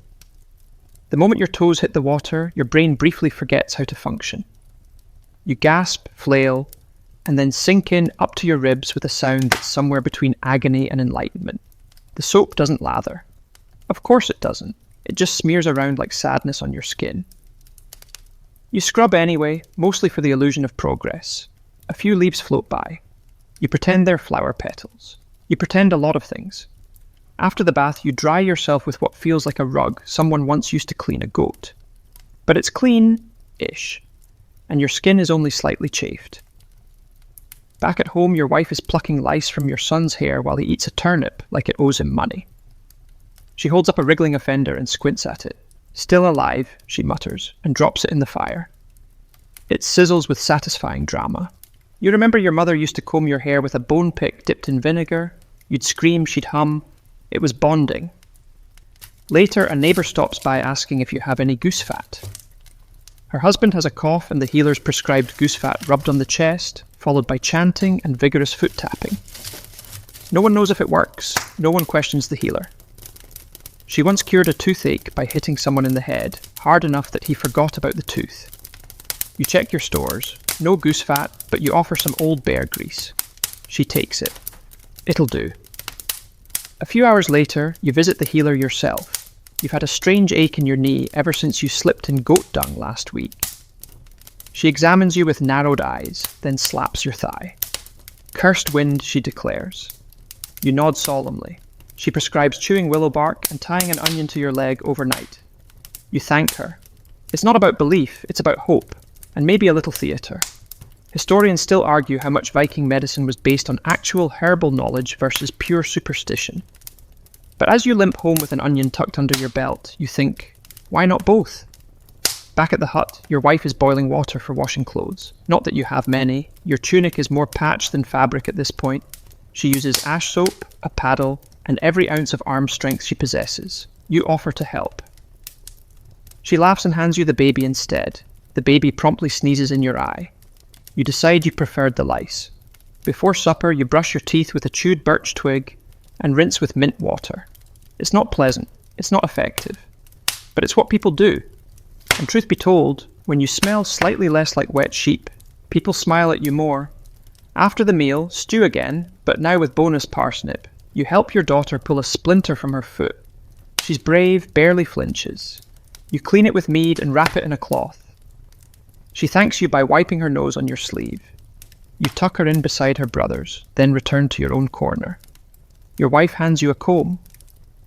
The moment your toes hit the water, your brain briefly forgets how to function. You gasp, flail, and then sink in up to your ribs with a sound that's somewhere between agony and enlightenment. The soap doesn't lather. Of course it doesn't. It just smears around like sadness on your skin. You scrub anyway, mostly for the illusion of progress. A few leaves float by. You pretend they're flower petals. You pretend a lot of things. After the bath, you dry yourself with what feels like a rug someone once used to clean a goat. But it's clean-ish, and your skin is only slightly chafed. Back at home, your wife is plucking lice from your son's hair while he eats a turnip like it owes him money. She holds up a wriggling offender and squints at it. Still alive, she mutters, and drops it in the fire. It sizzles with satisfying drama. You remember your mother used to comb your hair with a bone pick dipped in vinegar? You'd scream, she'd hum. It was bonding. Later, a neighbour stops by asking if you have any goose fat. Her husband has a cough and the healer's prescribed goose fat rubbed on the chest, followed by chanting and vigorous foot tapping. No one knows if it works. No one questions the healer. She once cured a toothache by hitting someone in the head, hard enough that he forgot about the tooth. You check your stores. No goose fat, but you offer some old bear grease. She takes it. It'll do. A few hours later, you visit the healer yourself. You've had a strange ache in your knee ever since you slipped in goat dung last week. She examines you with narrowed eyes, then slaps your thigh. Cursed wind, she declares. You nod solemnly. She prescribes chewing willow bark and tying an onion to your leg overnight. You thank her. It's not about belief, it's about hope, and maybe a little theatre. Historians still argue how much Viking medicine was based on actual herbal knowledge versus pure superstition. But as you limp home with an onion tucked under your belt, you think, why not both? Back at the hut, your wife is boiling water for washing clothes. Not that you have many. Your tunic is more patch than fabric at this point. She uses ash soap, a paddle, and every ounce of arm strength she possesses. You offer to help. She laughs and hands you the baby instead. The baby promptly sneezes in your eye. You decide you preferred the lice. Before supper, you brush your teeth with a chewed birch twig and rinse with mint water. It's not pleasant. It's not effective. But it's what people do. And truth be told, when you smell slightly less like wet sheep, people smile at you more. After the meal, stew again, but now with bonus parsnip. You help your daughter pull a splinter from her foot. She's brave, barely flinches. You clean it with mead and wrap it in a cloth. She thanks you by wiping her nose on your sleeve. You tuck her in beside her brothers, then return to your own corner. Your wife hands you a comb.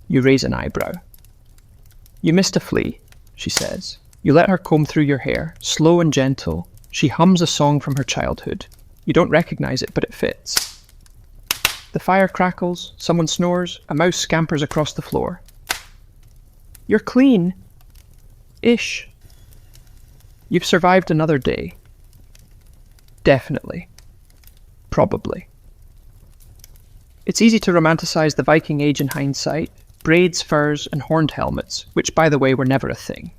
You raise an eyebrow. You missed a flea, she says. You let her comb through your hair, slow and gentle. She hums a song from her childhood. You don't recognize it, but it fits. The fire crackles, someone snores, a mouse scampers across the floor. You're clean. Ish. You've survived another day. Definitely. Probably. It's easy to romanticize the Viking Age in hindsight, braids, furs, and horned helmets, which, by the way, were never a thing.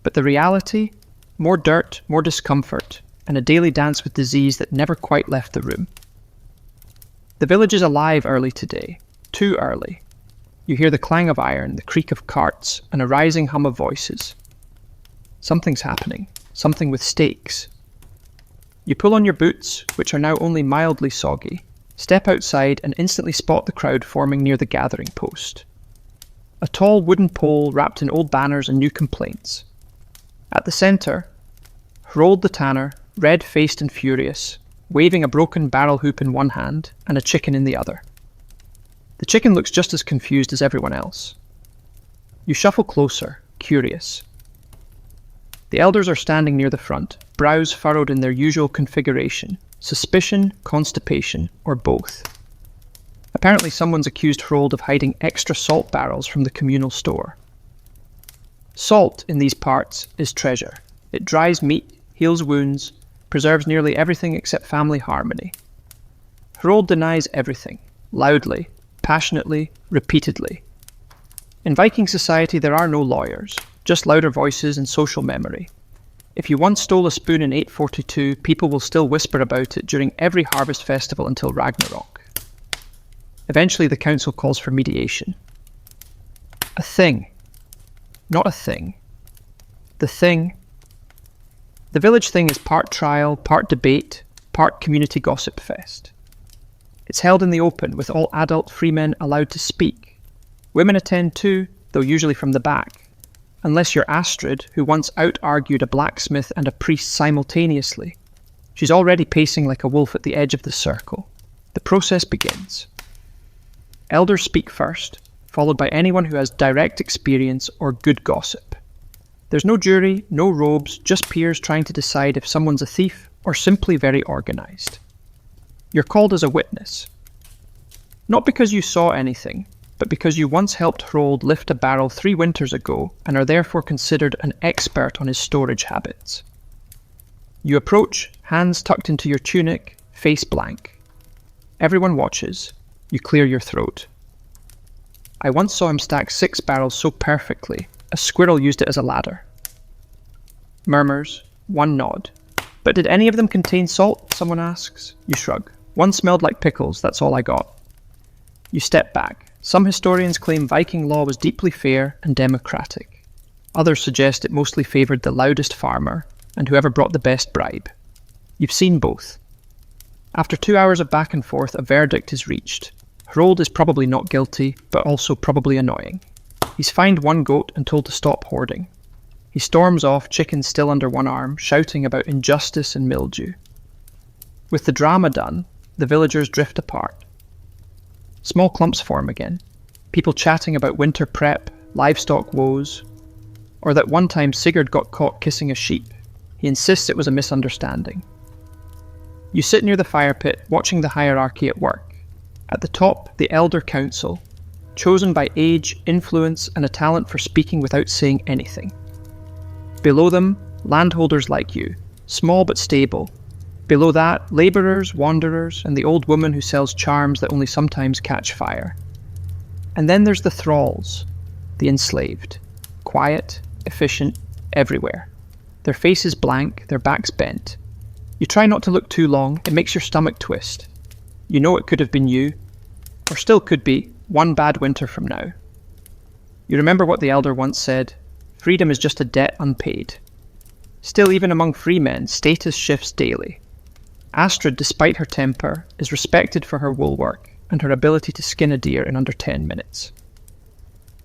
But the reality? More dirt, more discomfort, and a daily dance with disease that never quite left the room. The village is alive early today. Too early. You hear the clang of iron, the creak of carts, and a rising hum of voices. Something's happening. Something with stakes. You pull on your boots, which are now only mildly soggy, step outside and instantly spot the crowd forming near the gathering post. A tall wooden pole wrapped in old banners and new complaints. At the centre, Hrold the Tanner, red-faced and furious, waving a broken barrel hoop in one hand and a chicken in the other. The chicken looks just as confused as everyone else. You shuffle closer, curious. The elders are standing near the front, brows furrowed in their usual configuration, suspicion, constipation, or both. Apparently someone's accused Hrold of hiding extra salt barrels from the communal store. Salt, in these parts, is treasure. It dries meat, heals wounds, preserves nearly everything except family harmony. Hrold denies everything, loudly, passionately, repeatedly. In Viking society there are no lawyers, just louder voices and social memory. If you once stole a spoon in 842, people will still whisper about it during every harvest festival until Ragnarok. Eventually the council calls for mediation. A thing. Not a thing. The thing. The village thing is part trial, part debate, part community gossip fest. It's held in the open, with all adult freemen allowed to speak. Women attend too, though usually from the back. Unless you're Astrid, who once out-argued a blacksmith and a priest simultaneously. She's already pacing like a wolf at the edge of the circle. The process begins. Elders speak first, followed by anyone who has direct experience or good gossip. There's no jury, no robes, just peers trying to decide if someone's a thief or simply very organised. You're called as a witness. Not because you saw anything, but because you once helped Hrold lift a barrel 3 winters ago and are therefore considered an expert on his storage habits. You approach, hands tucked into your tunic, face blank. Everyone watches. You clear your throat. I once saw him stack 6 barrels so perfectly, a squirrel used it as a ladder. Murmurs, one nod. But did any of them contain salt? Someone asks. You shrug. One smelled like pickles, that's all I got. You step back. Some historians claim Viking law was deeply fair and democratic. Others suggest it mostly favoured the loudest farmer and whoever brought the best bribe. You've seen both. After 2 hours of back and forth, a verdict is reached. Hrold is probably not guilty, but also probably annoying. He's fined 1 goat and told to stop hoarding. He storms off, chicken still under one arm, shouting about injustice and mildew. With the drama done, the villagers drift apart. Small clumps form again. People chatting about winter prep, livestock woes, or that one time Sigurd got caught kissing a sheep. He insists it was a misunderstanding. You sit near the fire pit, watching the hierarchy at work. At the top, the Elder Council, chosen by age, influence, and a talent for speaking without saying anything. Below them, landholders like you, small but stable. Below that, labourers, wanderers, and the old woman who sells charms that only sometimes catch fire. And then there's the thralls, the enslaved. Quiet, efficient, everywhere. Their faces blank, their backs bent. You try not to look too long, it makes your stomach twist. You know it could have been you, or still could be, 1 bad winter from now. You remember what the elder once said, freedom is just a debt unpaid. Still, even among free men, status shifts daily. Astrid, despite her temper, is respected for her wool work and her ability to skin a deer in under 10 minutes.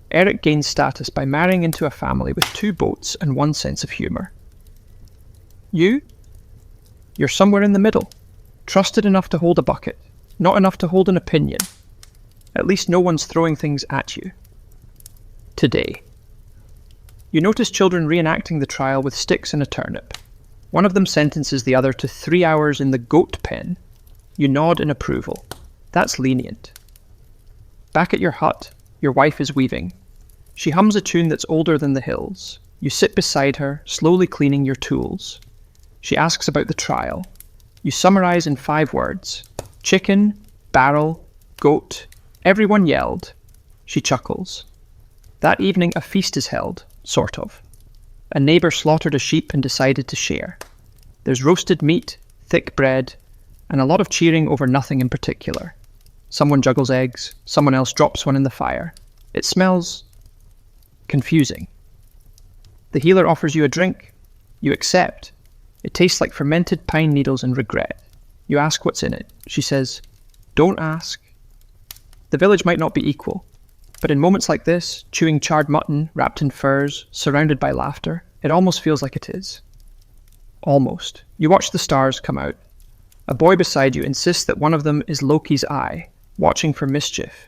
Eric gains status by marrying into a family with 2 boats and 1 sense of humour. You're somewhere in the middle, trusted enough to hold a bucket, not enough to hold an opinion. At least no one's throwing things at you. Today. You notice children reenacting the trial with sticks and a turnip. One of them sentences the other to 3 hours in the goat pen. You nod in approval. That's lenient. Back at your hut, your wife is weaving. She hums a tune that's older than the hills. You sit beside her, slowly cleaning your tools. She asks about the trial. You summarise in 5 words. Chicken, barrel, goat. Everyone yelled. She chuckles. That evening a feast is held, sort of. A neighbour slaughtered a sheep and decided to share. There's roasted meat, thick bread, and a lot of cheering over nothing in particular. Someone juggles eggs, someone else drops one in the fire. It smells confusing. The healer offers you a drink. You accept. It tastes like fermented pine needles and regret. You ask what's in it. She says, "Don't ask." The village might not be equal, but in moments like this, chewing charred mutton, wrapped in furs, surrounded by laughter, it almost feels like it is. Almost. You watch the stars come out. A boy beside you insists that one of them is Loki's eye, watching for mischief.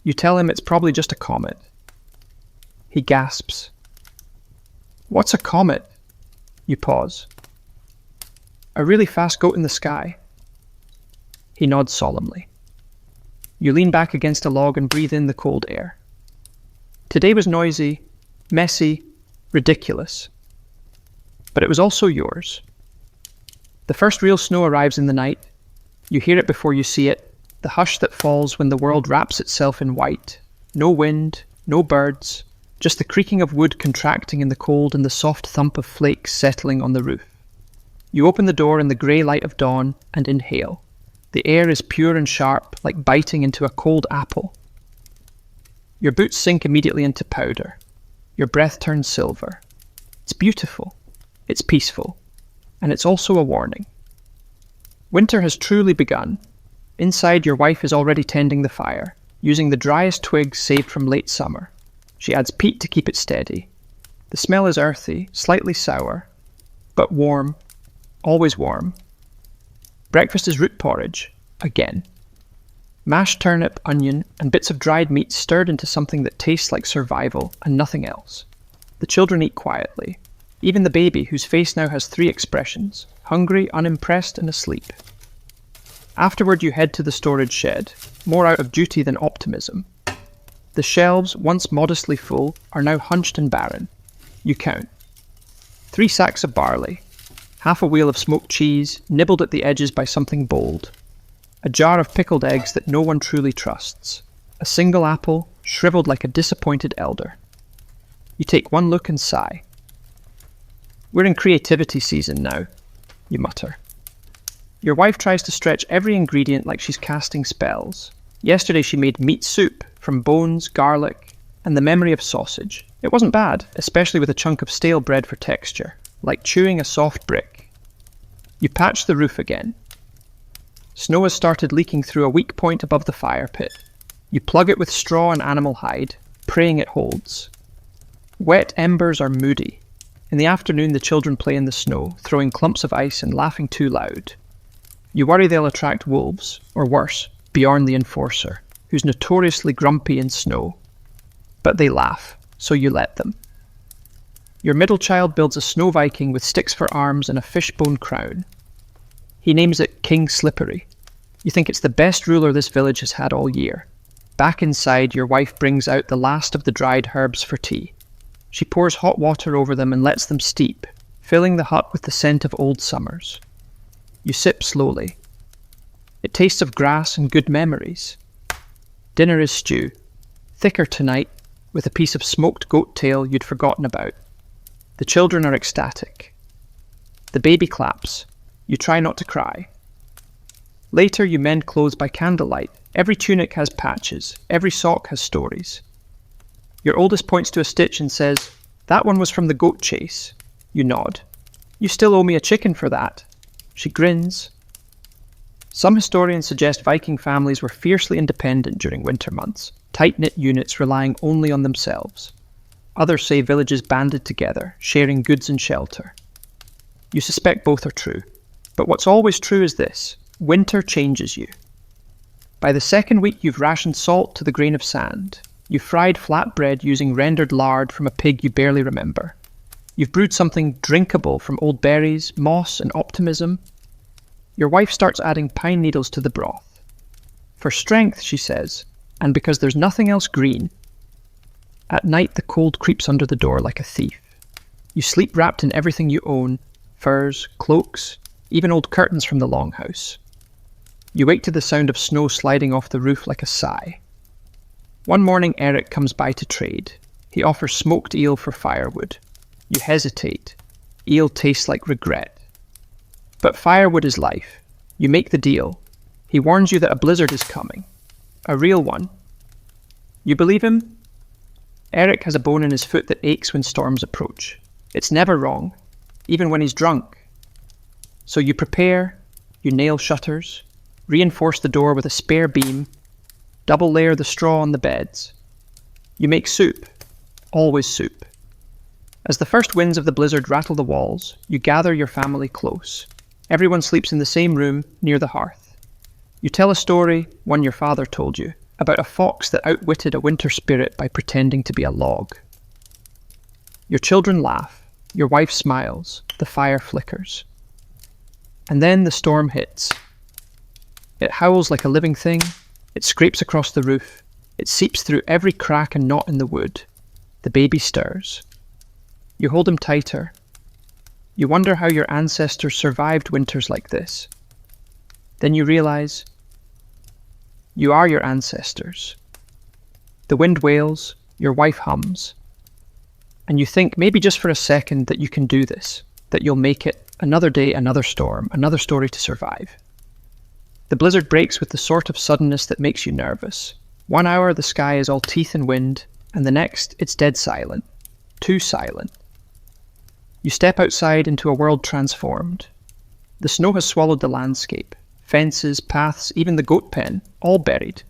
You tell him it's probably just a comet. He gasps. "What's a comet?" You pause. A really fast goat in the sky. He nods solemnly. You lean back against a log and breathe in the cold air. Today was noisy, messy, ridiculous. But it was also yours. The first real snow arrives in the night. You hear it before you see it, the hush that falls when the world wraps itself in white. No wind, no birds, just the creaking of wood contracting in the cold and the soft thump of flakes settling on the roof. You open the door in the grey light of dawn and inhale. The air is pure and sharp, like biting into a cold apple. Your boots sink immediately into powder. Your breath turns silver. It's beautiful. It's peaceful. And it's also a warning. Winter has truly begun. Inside, your wife is already tending the fire, using the driest twigs saved from late summer. She adds peat to keep it steady. The smell is earthy, slightly sour, but warm, always warm. Breakfast is root porridge, again. Mashed turnip, onion, and bits of dried meat stirred into something that tastes like survival and nothing else. The children eat quietly. Even the baby, whose face now has 3 expressions: hungry, unimpressed, and asleep. Afterward, you head to the storage shed, more out of duty than optimism. The shelves, once modestly full, are now hunched and barren. You count. 3 sacks of barley, half a wheel of smoked cheese, nibbled at the edges by something bold. A jar of pickled eggs that no one truly trusts. A single apple, shriveled like a disappointed elder. You take one look and sigh. We're in creativity season now, you mutter. Your wife tries to stretch every ingredient like she's casting spells. Yesterday she made meat soup from bones, garlic, and the memory of sausage. It wasn't bad, especially with a chunk of stale bread for texture, like chewing a soft brick. You patch the roof again. Snow has started leaking through a weak point above the fire pit. You plug it with straw and animal hide, praying it holds. Wet embers are moody. In the afternoon, the children play in the snow, throwing clumps of ice and laughing too loud. You worry they'll attract wolves, or worse, Bjorn the enforcer, who's notoriously grumpy in snow. But they laugh, so you let them. Your middle child builds a snow Viking with sticks for arms and a fishbone crown. He names it King Slippery. You think it's the best ruler this village has had all year. Back inside, your wife brings out the last of the dried herbs for tea. She pours hot water over them and lets them steep, filling the hut with the scent of old summers. You sip slowly. It tastes of grass and good memories. Dinner is stew, thicker tonight, with a piece of smoked goat tail you'd forgotten about. The children are ecstatic. The baby claps. You try not to cry. Later, you mend clothes by candlelight. Every tunic has patches. Every sock has stories. Your oldest points to a stitch and says, "That one was from the goat chase." You nod. "You still owe me a chicken for that." She grins. Some historians suggest Viking families were fiercely independent during winter months, tight-knit units relying only on themselves. Others say villages banded together, sharing goods and shelter. You suspect both are true. But what's always true is this: winter changes you. By the second week, you've rationed salt to the grain of sand. You've fried flatbread using rendered lard from a pig you barely remember. You've brewed something drinkable from old berries, moss, and optimism. Your wife starts adding pine needles to the broth. For strength, she says, and because there's nothing else green. At night, the cold creeps under the door like a thief. You sleep wrapped in everything you own: furs, cloaks, even old curtains from the longhouse. You wake to the sound of snow sliding off the roof like a sigh. One morning, Eric comes by to trade. He offers smoked eel for firewood. You hesitate. Eel tastes like regret. But firewood is life. You make the deal. He warns you that a blizzard is coming. A real one. You believe him? Eric has a bone in his foot that aches when storms approach. It's never wrong, even when he's drunk. So you prepare, you nail shutters, reinforce the door with a spare beam, double layer the straw on the beds. You make soup, always soup. As the first winds of the blizzard rattle the walls, you gather your family close. Everyone sleeps in the same room, near the hearth. You tell a story, one your father told you, about a fox that outwitted a winter spirit by pretending to be a log. Your children laugh. Your wife smiles, the fire flickers. And then the storm hits. It howls like a living thing, it scrapes across the roof, it seeps through every crack and knot in the wood. The baby stirs. You hold him tighter. You wonder how your ancestors survived winters like this. Then you realize you are your ancestors. The wind wails, your wife hums, and you think maybe just for a second that you can do this, that you'll make it another day, another storm, another story to survive. The blizzard breaks with the sort of suddenness that makes you nervous. 1 hour the sky is all teeth and wind, and the next it's dead silent. Too silent. You step outside into a world transformed. The snow has swallowed the landscape. Fences, paths, even the goat pen, all buried.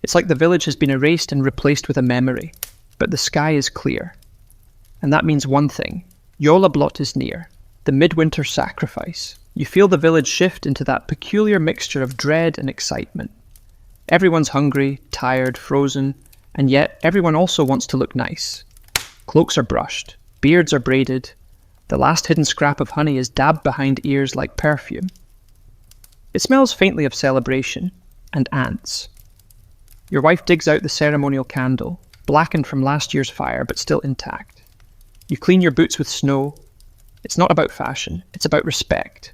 It's like the village has been erased and replaced with a memory, but the sky is clear. And that means one thing. Jólablot is near, the midwinter sacrifice. You feel the village shift into that peculiar mixture of dread and excitement. Everyone's hungry, tired, frozen, and yet everyone also wants to look nice. Cloaks are brushed, beards are braided, the last hidden scrap of honey is dabbed behind ears like perfume. It smells faintly of celebration and ants. Your wife digs out the ceremonial candle, blackened from last year's fire but still intact. You clean your boots with snow. It's not about fashion, it's about respect.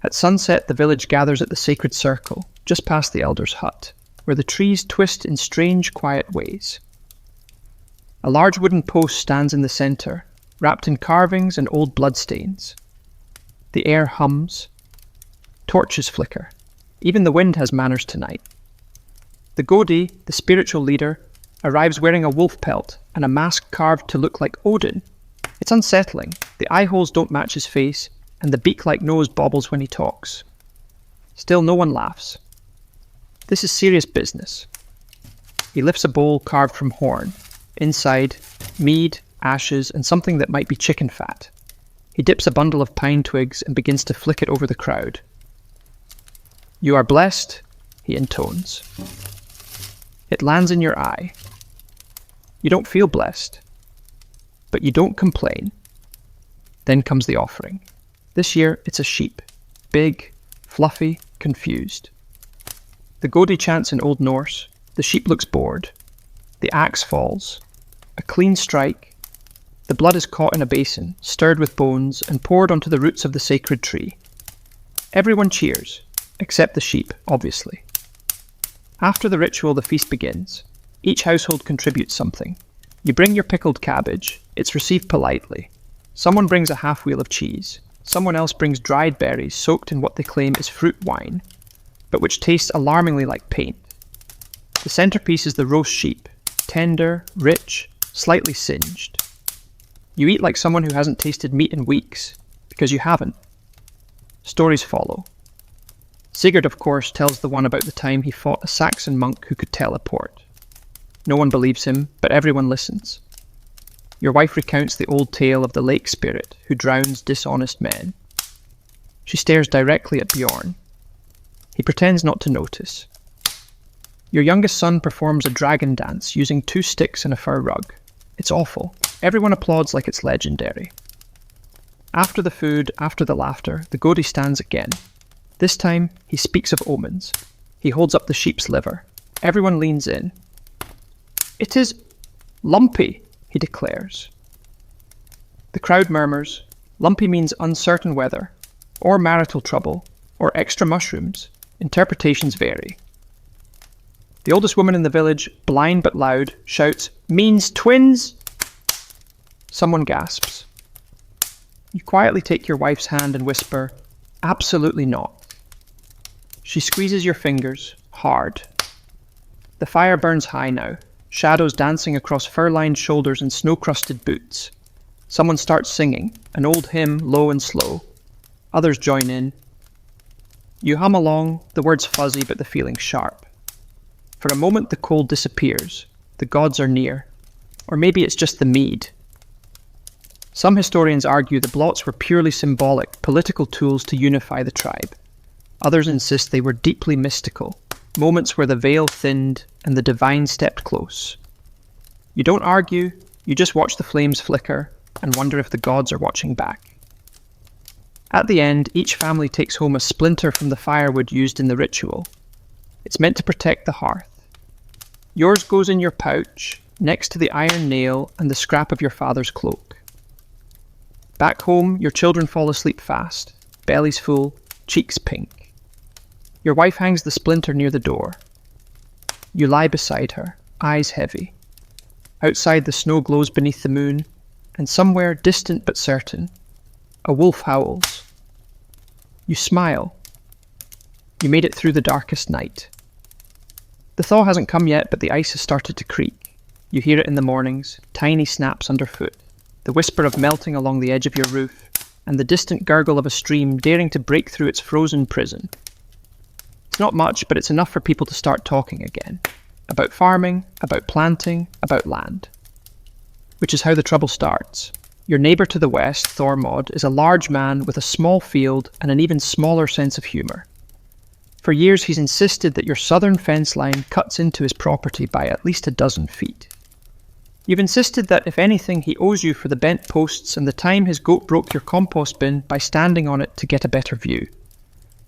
At sunset, the village gathers at the sacred circle, just past the elder's hut, where the trees twist in strange, quiet ways. A large wooden post stands in the centre, wrapped in carvings and old bloodstains. The air hums. Torches flicker. Even the wind has manners tonight. The Godi, the spiritual leader, arrives wearing a wolf pelt and a mask carved to look like Odin. It's unsettling. The eye holes don't match his face, and the beak-like nose bobbles when he talks. Still, no one laughs. This is serious business. He lifts a bowl carved from horn. Inside, mead, ashes, and something that might be chicken fat. He dips a bundle of pine twigs and begins to flick it over the crowd. You are blessed, he intones. It lands in your eye. You don't feel blessed, but you don't complain. Then comes the offering. This year, it's a sheep. Big, fluffy, confused. The Godi chants in Old Norse. The sheep looks bored. The axe falls. A clean strike. The blood is caught in a basin, stirred with bones, and poured onto the roots of the sacred tree. Everyone cheers, except the sheep, obviously. After the ritual, the feast begins. Each household contributes something. You bring your pickled cabbage. It's received politely. Someone brings a half-wheel of cheese. Someone else brings dried berries soaked in what they claim is fruit wine, but which tastes alarmingly like paint. The centerpiece is the roast sheep, tender, rich, slightly singed. You eat like someone who hasn't tasted meat in weeks, because you haven't. Stories follow. Sigurd, of course, tells the one about the time he fought a Saxon monk who could teleport. No one believes him, but everyone listens. Your wife recounts the old tale of the lake spirit who drowns dishonest men. She stares directly at Bjorn. He pretends not to notice. Your youngest son performs a dragon dance using 2 sticks and a fur rug. It's awful. Everyone applauds like it's legendary. After the food, after the laughter, the Godi stands again. This time, he speaks of omens. He holds up the sheep's liver. Everyone leans in. It is lumpy, he declares. The crowd murmurs. Lumpy means uncertain weather, or marital trouble, or extra mushrooms. Interpretations vary. The oldest woman in the village, blind but loud, shouts, "Means twins!" Someone gasps. You quietly take your wife's hand and whisper, "Absolutely not." She squeezes your fingers, hard. The fire burns high now, shadows dancing across fur-lined shoulders and snow-crusted boots. Someone starts singing, an old hymn, low and slow. Others join in. You hum along, the words fuzzy but the feeling sharp. For a moment the cold disappears, the gods are near. Or maybe it's just the mead. Some historians argue the blots were purely symbolic, political tools to unify the tribe. Others insist they were deeply mystical, moments where the veil thinned and the divine stepped close. You don't argue, you just watch the flames flicker, and wonder if the gods are watching back. At the end, each family takes home a splinter from the firewood used in the ritual. It's meant to protect the hearth. Yours goes in your pouch, next to the iron nail and the scrap of your father's cloak. Back home, your children fall asleep fast, bellies full, cheeks pink. Your wife hangs the splinter near the door. You lie beside her, eyes heavy. Outside, the snow glows beneath the moon, and somewhere, distant but certain, a wolf howls. You smile. You made it through the darkest night. The thaw hasn't come yet, but the ice has started to creak. You hear it in the mornings, tiny snaps underfoot, the whisper of melting along the edge of your roof, and the distant gurgle of a stream daring to break through its frozen prison. It's not much, but it's enough for people to start talking again. About farming, about planting, about land. Which is how the trouble starts. Your neighbour to the west, Thormod, is a large man with a small field and an even smaller sense of humour. For years he's insisted that your southern fence line cuts into his property by at least a dozen feet. You've insisted that, if anything, he owes you for the bent posts and the time his goat broke your compost bin by standing on it to get a better view.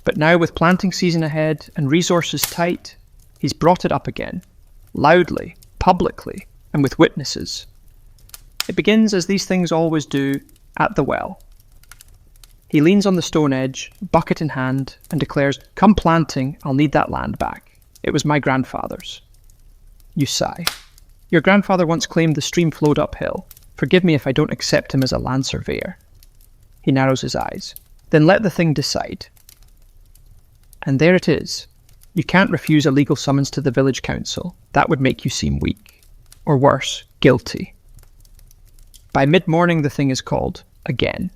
But now, with planting season ahead and resources tight, he's brought it up again, loudly, publicly, and with witnesses. It begins, as these things always do, at the well. He leans on the stone edge, bucket in hand, and declares, "Come planting, I'll need that land back. It was my grandfather's." You sigh. Your grandfather once claimed the stream flowed uphill. Forgive me if I don't accept him as a land surveyor. He narrows his eyes. Then let the thing decide. And there it is. You can't refuse a legal summons to the village council. That would make you seem weak. Or worse, guilty. By mid-morning the thing is called, again.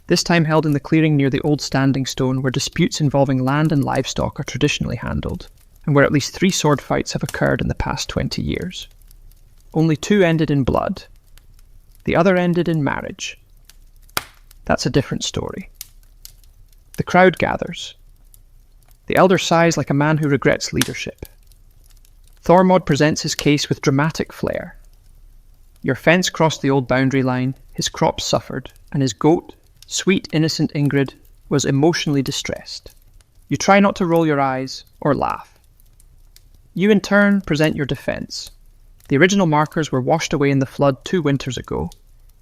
This time held in the clearing near the old standing stone where disputes involving land and livestock are traditionally handled, and where at least 3 sword fights have occurred in the past 20 years. Only 2 ended in blood. The other ended in marriage. That's a different story. The crowd gathers. The elder sighs like a man who regrets leadership. Thormod presents his case with dramatic flair. Your fence crossed the old boundary line, his crops suffered, and his goat, sweet, innocent Ingrid, was emotionally distressed. You try not to roll your eyes or laugh. You in turn present your defence. The original markers were washed away in the flood 2 winters ago.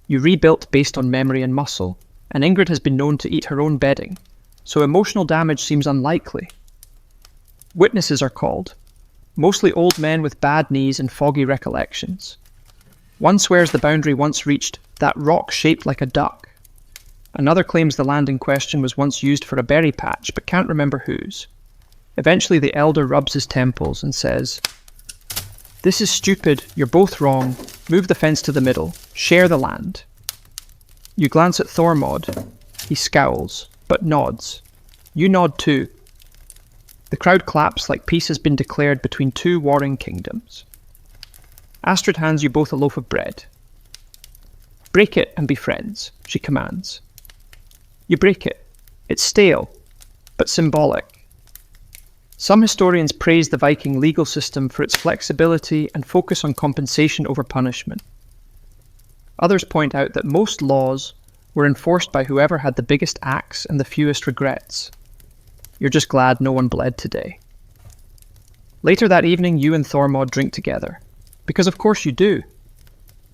You rebuilt based on memory and muscle, and Ingrid has been known to eat her own bedding, so emotional damage seems unlikely. Witnesses are called, mostly old men with bad knees and foggy recollections. One swears the boundary once reached that rock shaped like a duck. Another claims the land in question was once used for a berry patch, but can't remember whose. Eventually the elder rubs his temples and says, "This is stupid, you're both wrong, move the fence to the middle, share the land." You glance at Thormod. He scowls, but nods. You nod too. The crowd claps like peace has been declared between 2 warring kingdoms. Astrid hands you both a loaf of bread. "Break it and be friends," she commands. You break it. It's stale, but symbolic. Some historians praise the Viking legal system for its flexibility and focus on compensation over punishment. Others point out that most laws were enforced by whoever had the biggest axe and the fewest regrets. You're just glad no one bled today. Later that evening, you and Thormod drink together. Because of course you do.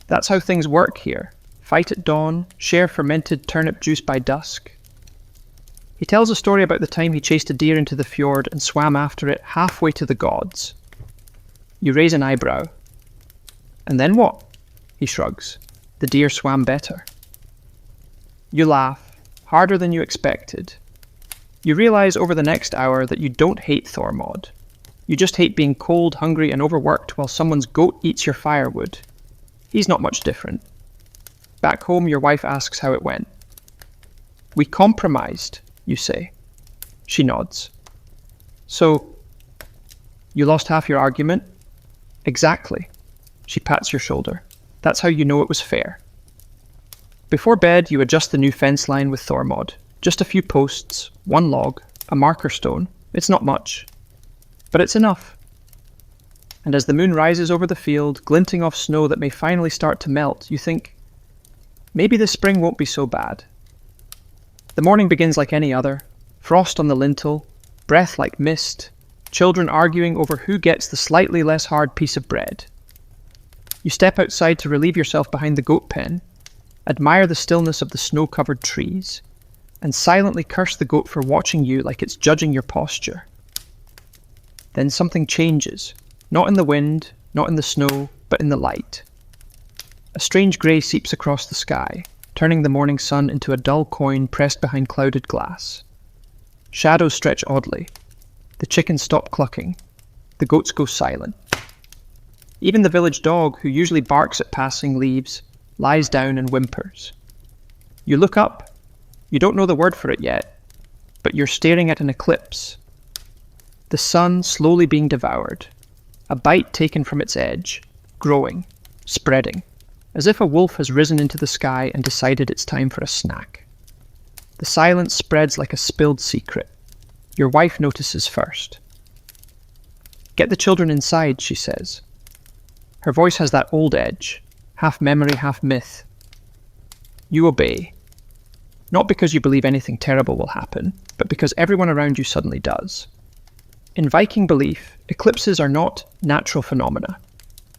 That's how things work here. Fight at dawn, share fermented turnip juice by dusk. He tells a story about the time he chased a deer into the fjord and swam after it halfway to the gods. You raise an eyebrow. "And then what?" He shrugs. "The deer swam better." You laugh, harder than you expected. You realise over the next hour that you don't hate Thormod. You just hate being cold, hungry, and overworked while someone's goat eats your firewood. He's not much different. Back home, your wife asks how it went. "We compromised," you say. She nods. "So, you lost half your argument?" "Exactly." She pats your shoulder. "That's how you know it was fair." Before bed, you adjust the new fence line with Thormod. Just a few posts, 1 log, a marker stone. It's not much. But it's enough. And as the moon rises over the field, glinting off snow that may finally start to melt, you think, maybe this spring won't be so bad. The morning begins like any other. Frost on the lintel, breath like mist, children arguing over who gets the slightly less hard piece of bread. You step outside to relieve yourself behind the goat pen, admire the stillness of the snow-covered trees, and silently curse the goat for watching you like it's judging your posture. Then something changes, not in the wind, not in the snow, but in the light. A strange grey seeps across the sky, turning the morning sun into a dull coin pressed behind clouded glass. Shadows stretch oddly. The chickens stop clucking. The goats go silent. Even the village dog, who usually barks at passing leaves, lies down and whimpers. You look up. You don't know the word for it yet, but you're staring at an eclipse. The sun slowly being devoured, a bite taken from its edge, growing, spreading, as if a wolf has risen into the sky and decided it's time for a snack. The silence spreads like a spilled secret. Your wife notices first. "Get the children inside," she says. Her voice has that old edge, half memory, half myth. You obey. Not because you believe anything terrible will happen, but because everyone around you suddenly does. In Viking belief, eclipses are not natural phenomena.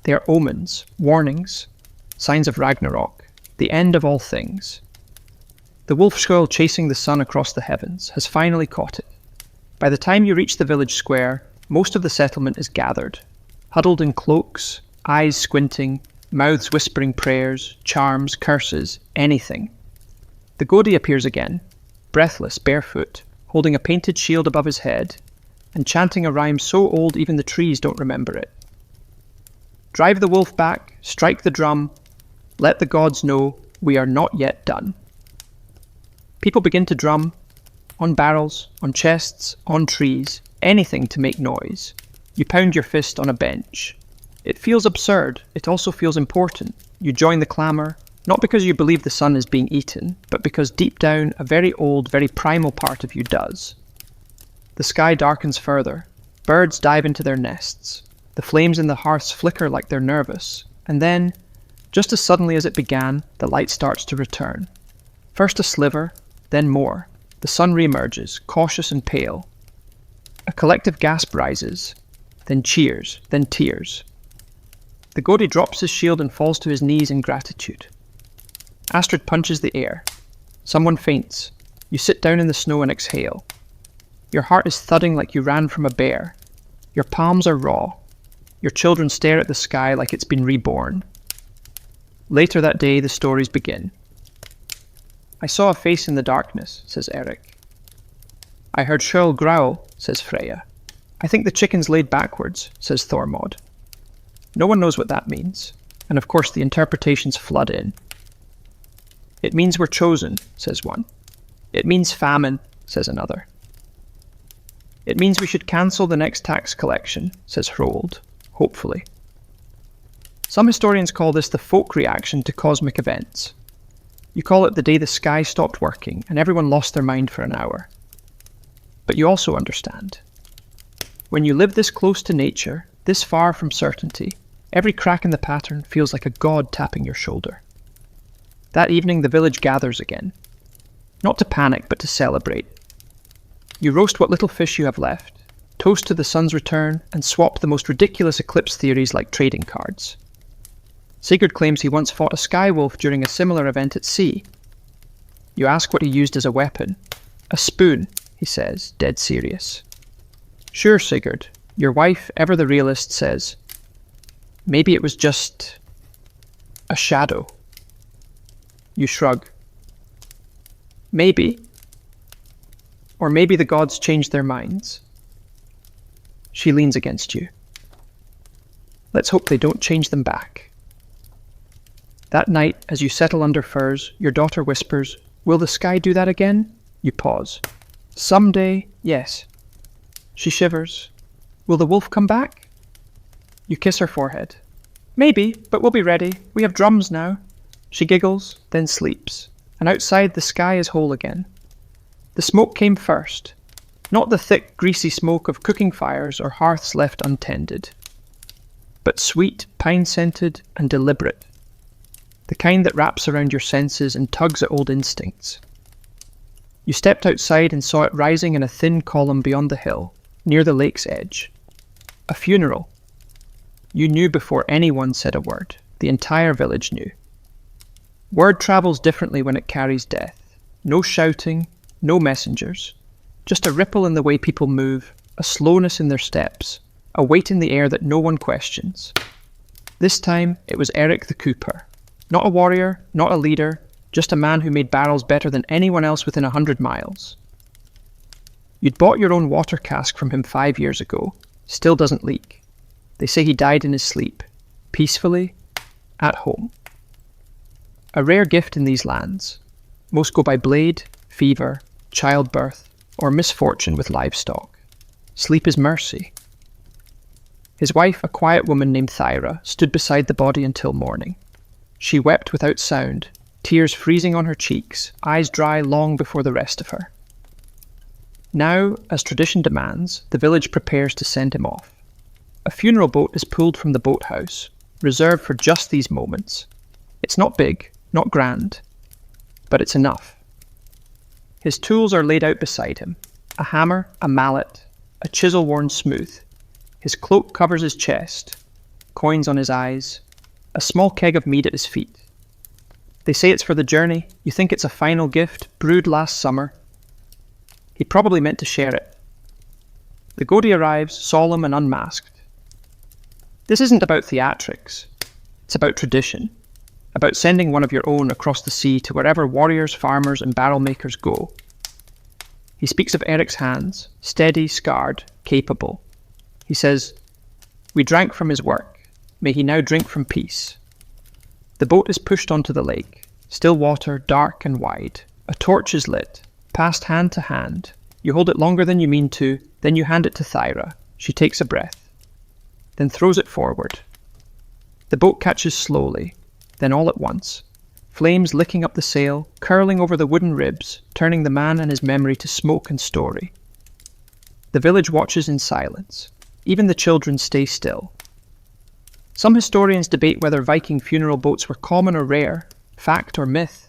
They are omens, warnings, signs of Ragnarok, the end of all things. The wolf squirrel chasing the sun across the heavens has finally caught it. By the time you reach the village square, most of the settlement is gathered, huddled in cloaks, eyes squinting, mouths whispering prayers, charms, curses, anything. The Godi appears again, breathless, barefoot, holding a painted shield above his head, and chanting a rhyme so old even the trees don't remember it. "Drive the wolf back, strike the drum, let the gods know we are not yet done." People begin to drum, on barrels, on chests, on trees, anything to make noise. You pound your fist on a bench. It feels absurd, it also feels important. You join the clamour, not because you believe the sun is being eaten, but because deep down a very old, very primal part of you does. The sky darkens further. Birds dive into their nests. The flames in the hearths flicker like they're nervous. And then, just as suddenly as it began, the light starts to return. First a sliver, then more. The sun reemerges, cautious and pale. A collective gasp rises, then cheers, then tears. The Godi drops his shield and falls to his knees in gratitude. Astrid punches the air. Someone faints. You sit down in the snow and exhale. Your heart is thudding like you ran from a bear. Your palms are raw. Your children stare at the sky like it's been reborn. Later that day, the stories begin. "I saw a face in the darkness," says Eric. "I heard Shirl growl," says Freya. "I think the chickens laid backwards," says Thormod. No one knows what that means, and of course the interpretations flood in. "It means we're chosen," says one. "It means famine," says another. "It means we should cancel the next tax collection," says Hrold, hopefully. Some historians call this the folk reaction to cosmic events. You call it the day the sky stopped working and everyone lost their mind for an hour. But you also understand. When you live this close to nature, this far from certainty, every crack in the pattern feels like a god tapping your shoulder. That evening the village gathers again. Not to panic, but to celebrate. You roast what little fish you have left, toast to the sun's return, and swap the most ridiculous eclipse theories like trading cards. Sigurd claims he once fought a sky wolf during a similar event at sea. You ask what he used as a weapon. "A spoon," he says, dead serious. "Sure, Sigurd," your wife, ever the realist, says. "Maybe it was just a shadow." You shrug. "Maybe. Or maybe the gods changed their minds." She leans against you. "Let's hope they don't change them back." That night, as you settle under furs, your daughter whispers, "Will the sky do that again?" You pause. "Someday, yes." She shivers. "Will the wolf come back?" You kiss her forehead. "Maybe, but we'll be ready. We have drums now." She giggles, then sleeps, and outside the sky is whole again. The smoke came first, not the thick, greasy smoke of cooking fires or hearths left untended, but sweet, pine-scented, and deliberate. the kind that wraps around your senses and tugs at old instincts. You stepped outside and saw it rising in a thin column beyond the hill, near the lake's edge. A funeral. You knew before anyone said a word. The entire village knew. Word travels differently when it carries death. No shouting, no messengers. Just a ripple in the way people move, a slowness in their steps, a weight in the air that no one questions. This time, it was Eric the Cooper. Not a warrior, not a leader, just a man who made barrels better than anyone else within 100 miles. You'd bought your own water cask from him 5 years ago. Still doesn't leak. They say he died in his sleep, peacefully, at home. A rare gift in these lands. Most go by blade, fever, childbirth, or misfortune with livestock. Sleep is mercy. His wife, a quiet woman named Thyra, stood beside the body until morning. She wept without sound, tears freezing on her cheeks, eyes dry long before the rest of her. Now, as tradition demands, the village prepares to send him off. A funeral boat is pulled from the boathouse, reserved for just these moments. It's not big, not grand, but it's enough. His tools are laid out beside him. A hammer, a mallet, a chisel worn smooth. His cloak covers his chest, coins on his eyes, a small keg of mead at his feet. They say it's for the journey. You think it's a final gift, brewed last summer. He probably meant to share it. The Godi arrives, solemn and unmasked. This isn't about theatrics. It's about tradition. About sending one of your own across the sea to wherever warriors, farmers and barrel makers go. He speaks of Eric's hands, steady, scarred, capable. He says, "We drank from his work. May he now drink from peace." The boat is pushed onto the lake. Still water, dark and wide. A torch is lit, passed hand to hand. You hold it longer than you mean to, then you hand it to Thyra. She takes a breath, then throws it forward. The boat catches slowly, then all at once. Flames licking up the sail, curling over the wooden ribs, turning the man and his memory to smoke and story. The village watches in silence. Even the children stay still. Some historians debate whether Viking funeral boats were common or rare, fact or myth.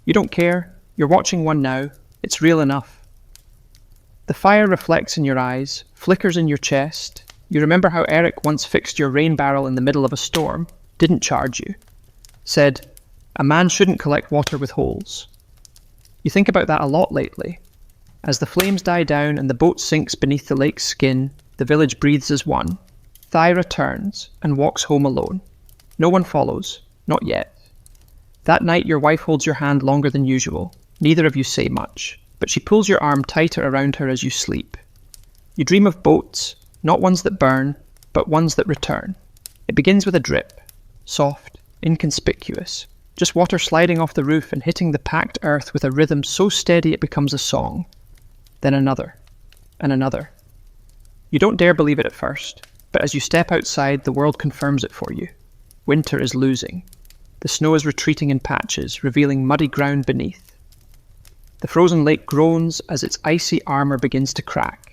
You don't care. You're watching one now. It's real enough. The fire reflects in your eyes, flickers in your chest. You remember how Eric once fixed your rain barrel in the middle of a storm, didn't charge you. Said, "A man shouldn't collect water with holes." You think about that a lot lately. As the flames die down and the boat sinks beneath the lake's skin, the village breathes as one. Thyra turns and walks home alone. No one follows, not yet. That night your wife holds your hand longer than usual. Neither of you say much, but she pulls your arm tighter around her as you sleep. You dream of boats, not ones that burn, but ones that return. It begins with a drip, soft, inconspicuous, just water sliding off the roof and hitting the packed earth with a rhythm so steady it becomes a song. Then another, and another. You don't dare believe it at first, but as you step outside, the world confirms it for you. Winter is losing. The snow is retreating in patches, revealing muddy ground beneath. The frozen lake groans as its icy armor begins to crack.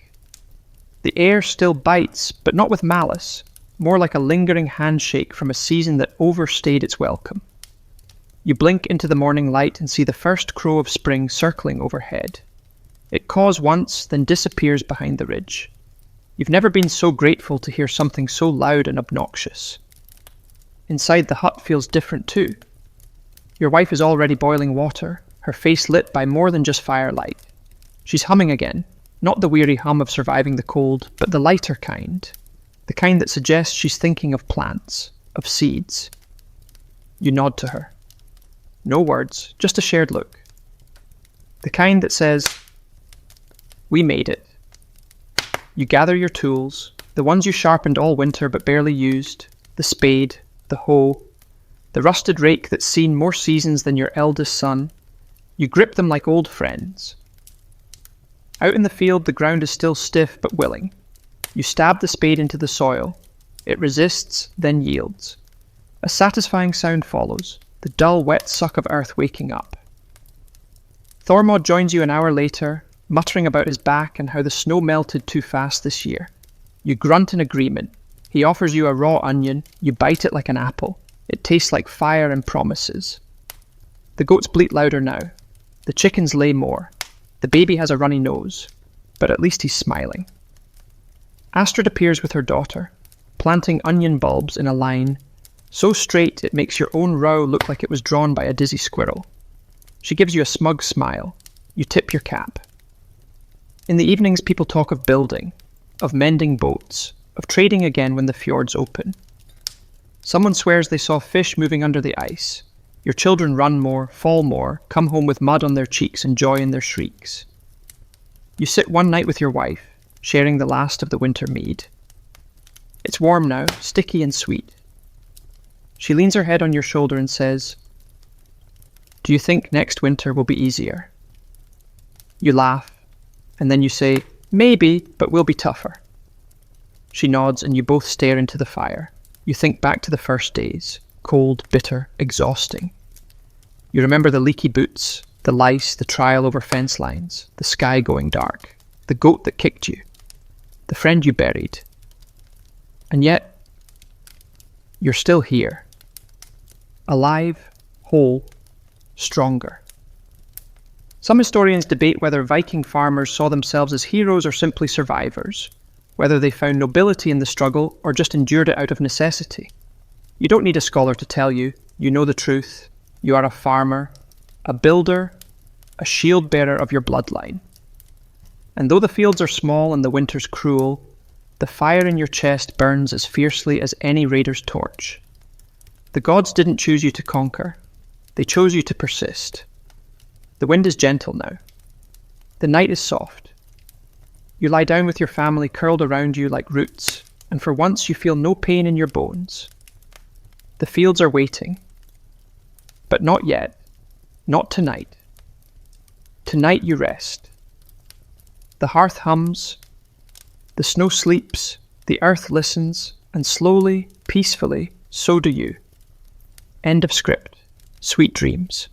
The air still bites, but not with malice, more like a lingering handshake from a season that overstayed its welcome. You blink into the morning light and see the first crow of spring circling overhead. It caws once, then disappears behind the ridge. You've never been so grateful to hear something so loud and obnoxious. Inside the hut feels different too. Your wife is already boiling water, her face lit by more than just firelight. She's humming again, not the weary hum of surviving the cold, but the lighter kind. The kind that suggests she's thinking of plants, of seeds. You nod to her. No words, just a shared look. The kind that says, "We made it." You gather your tools, the ones you sharpened all winter but barely used, the spade, the hoe, the rusted rake that's seen more seasons than your eldest son. You grip them like old friends. Out in the field, the ground is still stiff but willing. You stab the spade into the soil. It resists, then yields. A satisfying sound follows, the dull, wet suck of earth waking up. Thormod joins you an hour later, muttering about his back and how the snow melted too fast this year. You grunt in agreement. He offers you a raw onion. You bite it like an apple. It tastes like fire and promises. The goats bleat louder now. The chickens lay more. The baby has a runny nose, but at least he's smiling. Astrid appears with her daughter, planting onion bulbs in a line so straight it makes your own row look like it was drawn by a dizzy squirrel. She gives you a smug smile. You tip your cap. In the evenings, people talk of building, of mending boats, of trading again when the fjords open. Someone swears they saw fish moving under the ice. Your children run more, fall more, come home with mud on their cheeks and joy in their shrieks. You sit one night with your wife, sharing the last of the winter mead. It's warm now, sticky and sweet. She leans her head on your shoulder and says, "Do you think next winter will be easier?" You laugh, and then you say, "Maybe, but we'll be tougher." She nods and you both stare into the fire. You think back to the first days, cold, bitter, exhausting. You remember the leaky boots, the lice, the trial over fence lines, the sky going dark, the goat that kicked you, the friend you buried. And yet, you're still here. Alive, whole, stronger. Some historians debate whether Viking farmers saw themselves as heroes or simply survivors, whether they found nobility in the struggle or just endured it out of necessity. You don't need a scholar to tell you, you know the truth. You are a farmer, a builder, a shield bearer of your bloodline. And though the fields are small and the winter's cruel, the fire in your chest burns as fiercely as any raider's torch. The gods didn't choose you to conquer. They chose you to persist. The wind is gentle now. The night is soft. You lie down with your family curled around you like roots, and for once you feel no pain in your bones. The fields are waiting. But not yet. Not tonight. Tonight you rest. The hearth hums. The snow sleeps. The earth listens, and slowly, peacefully, so do you. End of script. Sweet dreams.